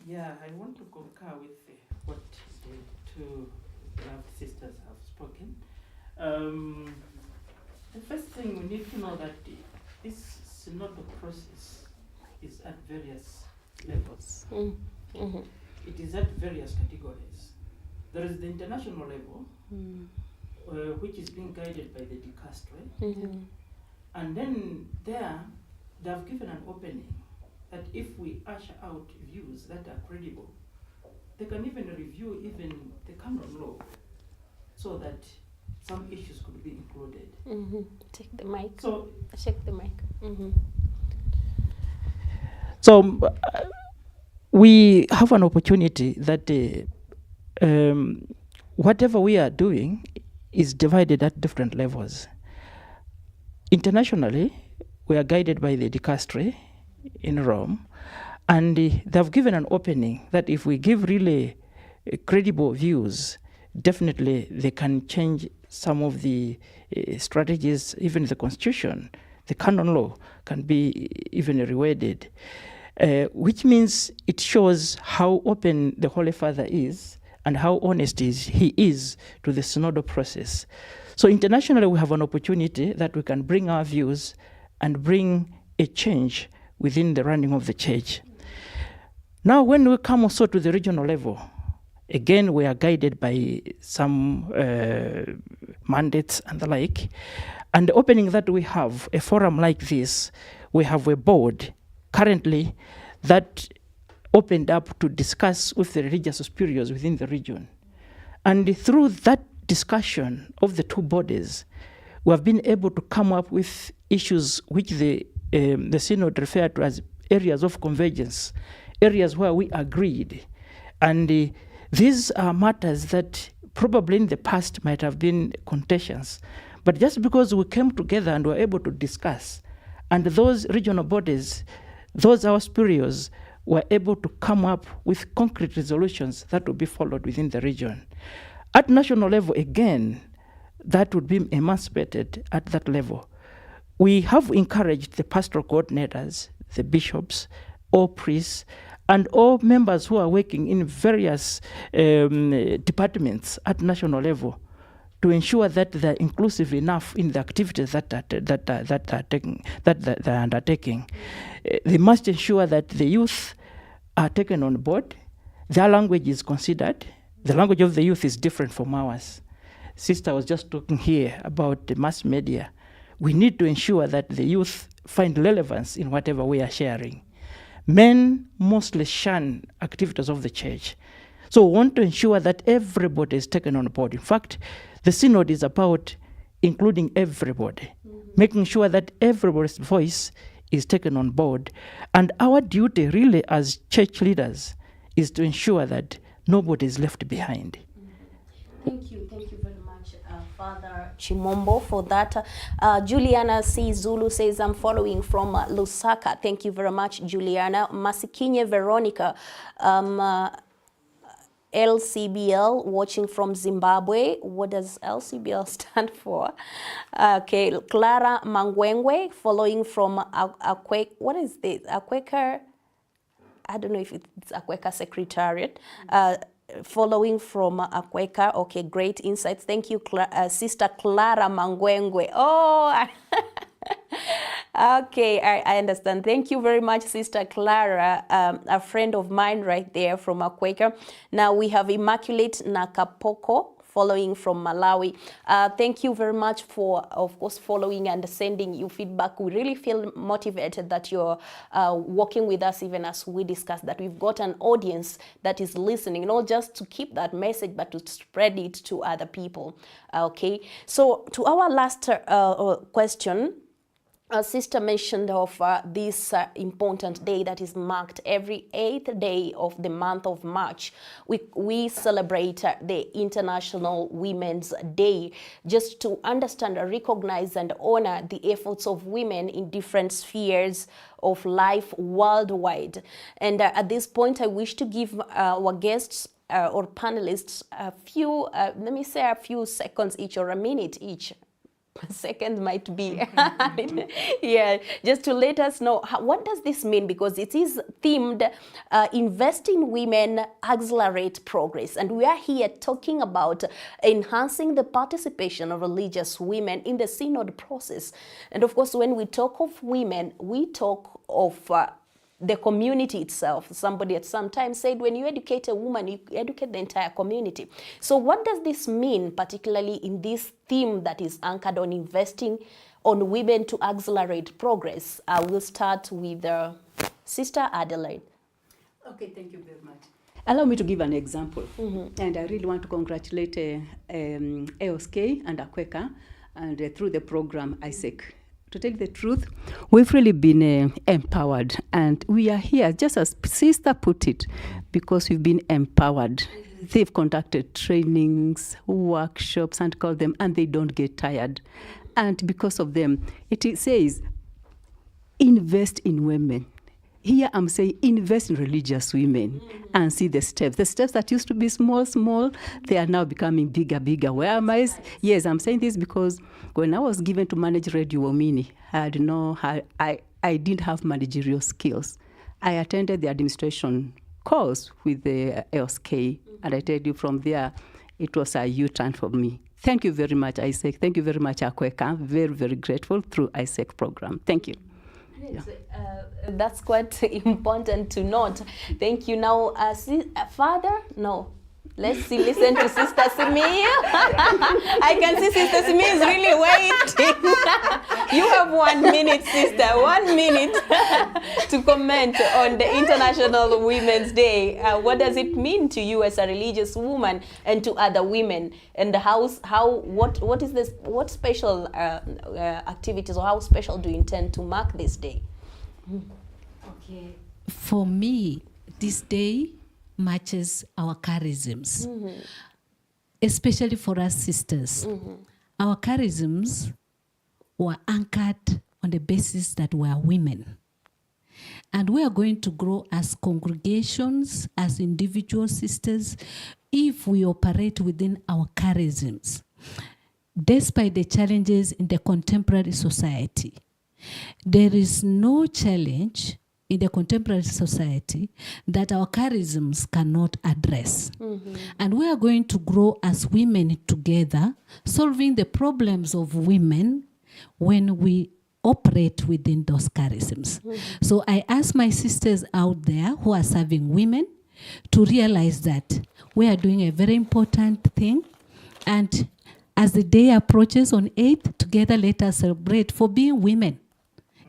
Yeah, I want to concur with what the two beloved sisters have spoken. The first thing we need to know that this synodal process is at various levels. It is at various categories. There is the international level, which is being guided by the dicastery. And then they have given an opening that if we usher out views that are credible, they can even review even the canon law so that some issues could be included. Take the mic. So, check the mic. So we have an opportunity that whatever we are doing is divided at different levels. Internationally, we are guided by the dicastery in Rome, and they have given an opening that if we give really credible views, definitely they can change some of the strategies, even the constitution, the canon law can be even reworded, which means it shows how open the Holy Father is and how honest he is to the synodal process. So internationally, we have an opportunity that we can bring our views and bring a change within the running of the church. Now, when we come also to the regional level, again, we are guided by some mandates and the like. And the opening that we have, a forum like this, we have a board currently that opened up to discuss with the religious superiors within the region. And through that discussion of the two bodies, we have been able to come up with issues which the Synod referred to as areas of convergence, areas where we agreed. And these are matters that probably in the past might have been contentious, but just because we came together and were able to discuss, and those regional bodies, those our superiors, were able to come up with concrete resolutions that would be followed within the region. At national level, again, that would be emancipated at that level. We have encouraged the pastoral coordinators, the bishops, all priests, and all members who are working in various departments at national level to ensure that they're inclusive enough in the activities that they're undertaking. They must ensure that the youth are taken on board, their language is considered. The language of the youth is different from ours. Sister was just talking here about the mass media. We need to ensure that the youth find relevance in whatever we are sharing. Men mostly shun activities of the church. So we want to ensure that everybody is taken on board. In fact, the synod is about including everybody, making sure that everybody's voice is taken on board. And our duty really as church leaders is to ensure that nobody is left behind. Thank you very much, Father Chimombo, for that. Juliana C. Zulu says, I'm following from Lusaka. Thank you very much, Juliana. Masikinye Veronica, LCBL, watching from Zimbabwe. What does LCBL stand for? Okay, Clara Mangwengwe, following from what is this? Akweka, I don't know if it's Akweka Secretariat. Following from Akweka. Okay, great insights. Thank you, Sister Clara Mangwengwe. Oh, okay, I understand. Thank you very much, Sister Clara, a friend of mine right there from Akweka. Now we have Immaculate Nakapoko, following from Malawi. Thank you very much for, of course, following and sending you feedback. We really feel motivated that you're working with us, even as we discuss that we've got an audience that is listening, not just to keep that message, but to spread it to other people. Okay, so to our last question, Sister mentioned of this important day that is marked every 8th day of the month of March. We celebrate the International Women's Day, just to understand, recognize, and honor the efforts of women in different spheres of life worldwide. And at this point, I wish to give our guests or panelists a few, let me say a few seconds each, or a minute each. Second might be, yeah, just to let us know what does this mean, because it is themed Invest in Women, Accelerate Progress, and we are here talking about enhancing the participation of religious women in the synod process. And of course, when we talk of women, we talk of the community itself. Somebody at some time said, when you educate a woman, you educate the entire community. So what does this mean, particularly in this theme that is anchored on investing on women to accelerate progress? We'll start with Sister Adelaide. Okay, thank you very much. Allow me to give an example. And I really want to congratulate AOSK and Akweka, and through the program ISEC. To tell the truth, we've really been empowered, and we are here, just as Sister put it, because we've been empowered. They've conducted trainings, workshops, and call them, and they don't get tired. And because of them, it says, invest in women. Here I'm saying invest in religious women and see the steps. The steps that used to be small, they are now becoming bigger. Where am I? Yes, I'm saying this because when I was given to manage Radio Omini, I didn't have managerial skills. I attended the administration course with the LSK, and I tell you from there, it was a U-turn for me. Thank you very much, ISEC. Thank you very much, Akweka. I'm very, very grateful through ISEC program. Thank you. Yeah. That's quite important to note. Thank you. Now, Father, no. Let's listen to Sister Simi. I can see Sister Simi is really waiting. You have 1 minute, Sister, 1 minute to comment on the International Women's Day. What does it mean to you as a religious woman and to other women? And what special activities, or how special do you intend to mark this day? Okay. For me, this day matches our charisms, especially for us sisters. Our charisms were anchored on the basis that we are women. And we are going to grow as congregations, as individual sisters, if we operate within our charisms, despite the challenges in the contemporary society. There is no challenge in the contemporary society that our charisms cannot address. And we are going to grow as women together, solving the problems of women when we operate within those charisms. So I ask my sisters out there who are serving women to realize that we are doing a very important thing. And as the day approaches on 8th, together let us celebrate for being women.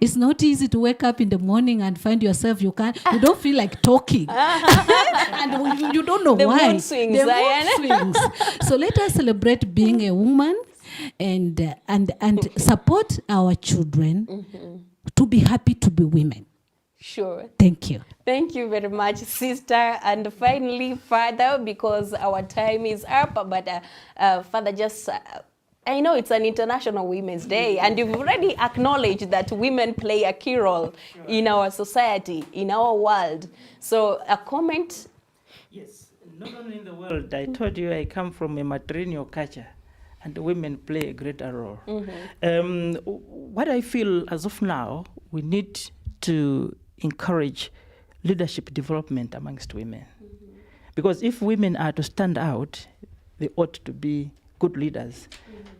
It's not easy to wake up in the morning and find yourself, you don't feel like talking. And you don't know why. The mood swings, Zion. So let us celebrate being a woman and support our children to be happy to be women. Sure. Thank you. Thank you very much, Sister. And finally, Father, because our time is up, but Father, just I know it's an International Women's Day, and you've already acknowledged that women play a key role in our society, in our world. So a comment? Yes, not only in the world. I told you I come from a matrilineal culture, and women play a greater role. What I feel as of now, we need to encourage leadership development amongst women. Because if women are to stand out, they ought to be good leaders.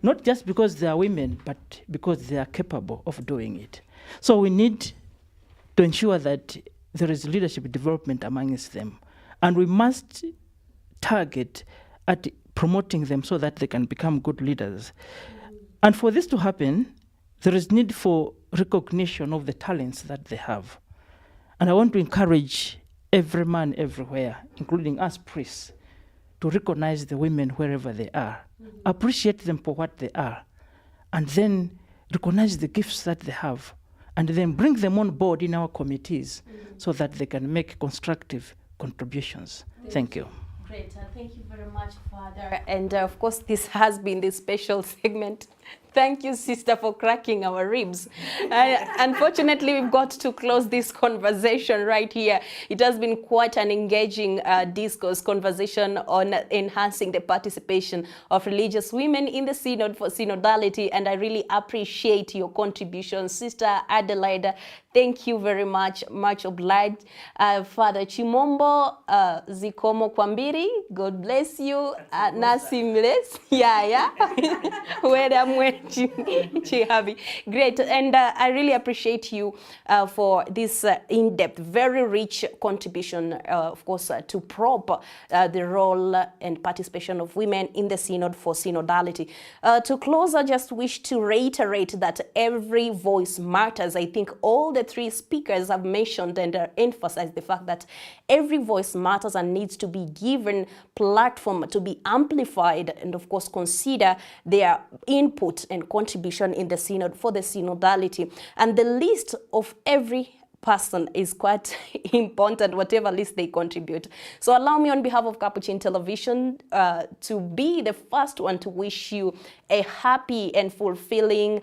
Not just because they are women, but because they are capable of doing it. So we need to ensure that there is leadership development amongst them. And we must target at promoting them so that they can become good leaders. And for this to happen, there is need for recognition of the talents that they have. And I want to encourage every man everywhere, including us priests, to recognize the women wherever they are, appreciate them for what they are, and then recognize the gifts that they have, and then bring them on board in our committees so that they can make constructive contributions. Thank you. Great. Thank you very much, Father. And of course, this has been this special segment. Thank you, Sister, for cracking our ribs. Unfortunately, we've got to close this conversation right here. It has been quite an engaging conversation on enhancing the participation of religious women in the Synod for Synodality, and I really appreciate your contribution. Sister Adelaide, thank you very much. Much obliged. Father Chimombo, Zikomo Kwambiri, God bless you. Nasimles, yeah. Great, and I really appreciate you for this in-depth, very rich contribution, of course, to probe the role and participation of women in the Synod for Synodality. To close, I just wish to reiterate that every voice matters. I think all the three speakers have mentioned and emphasized the fact that every voice matters and needs to be given platform to be amplified, and of course consider their input and contribution in the Synod for the Synodality. And the list of every person is quite important, whatever list they contribute. So allow me on behalf of Capuchin Television to be the first one to wish you a happy and fulfilling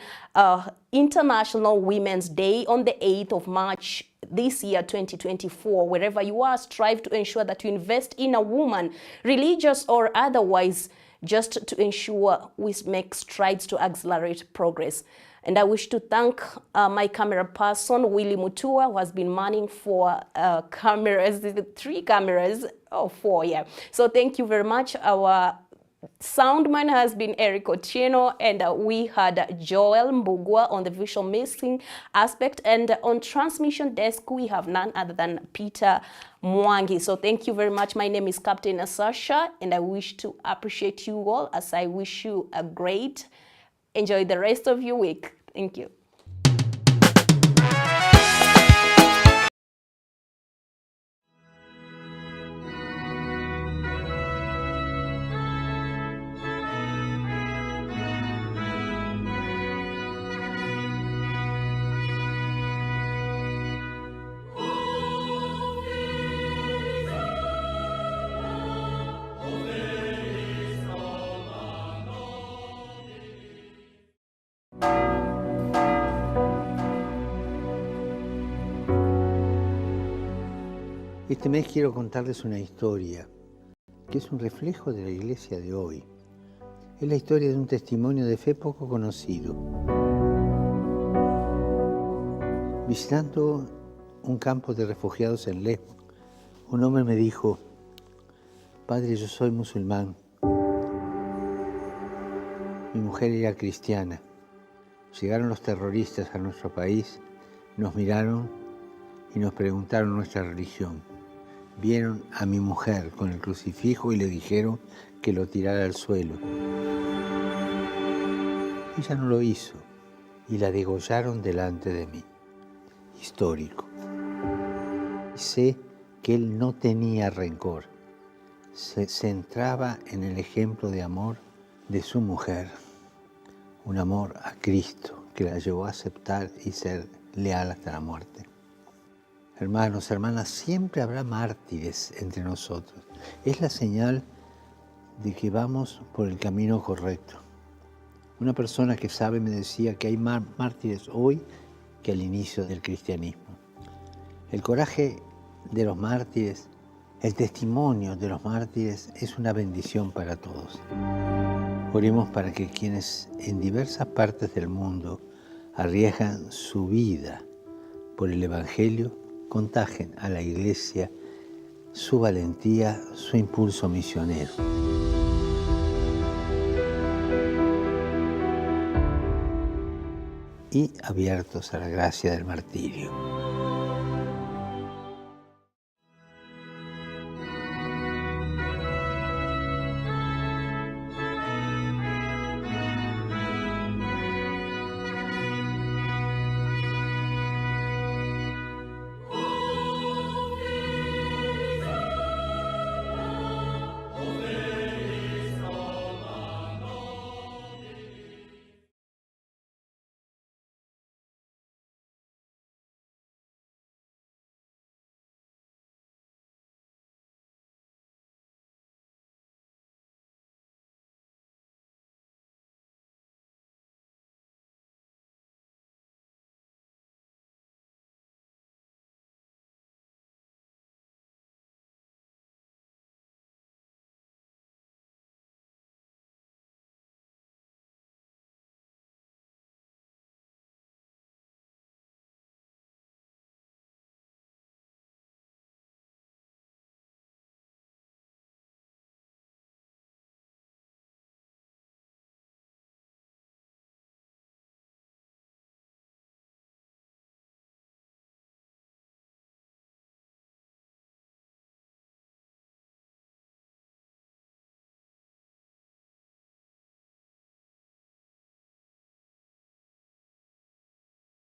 International Women's Day on the 8th of March this year, 2024. Wherever you are, strive to ensure that you invest in a woman, religious or otherwise, just to ensure we make strides to accelerate progress. And I wish to thank my camera person, Willie Mutua, who has been manning for cameras, 3 cameras, or 4, yeah. So thank you very much. Our soundman has been Eric Otieno, and we had Joel Mbugua on the visual mixing aspect, and on transmission desk we have none other than Peter Mwangi. So thank you very much. My name is Captain Asasha, and I wish to appreciate you all as I wish you a great, enjoy the rest of your week. Thank you. Este mes quiero contarles una historia que es un reflejo de la iglesia de hoy. Es la historia de un testimonio de fe poco conocido. Visitando un campo de refugiados en Lesbos, un hombre me dijo: Padre, yo soy musulmán. Mi mujer era cristiana. Llegaron los terroristas a nuestro país, nos miraron y nos preguntaron nuestra religión. Vieron a mi mujer con el crucifijo y le dijeron que lo tirara al suelo. Ella no lo hizo y la degollaron delante de mí. Histórico. Sé que él no tenía rencor. Se centraba en el ejemplo de amor de su mujer. Un amor a Cristo que la llevó a aceptar y ser leal hasta la muerte. Hermanos, hermanas, siempre habrá mártires entre nosotros. Es la señal de que vamos por el camino correcto. Una persona que sabe me decía que hay más mártires hoy que al inicio del cristianismo. El coraje de los mártires, el testimonio de los mártires es una bendición para todos. Oremos para que quienes en diversas partes del mundo arriesgan su vida por el Evangelio contagien a la Iglesia su valentía, su impulso misionero. Y abiertos a la gracia del martirio.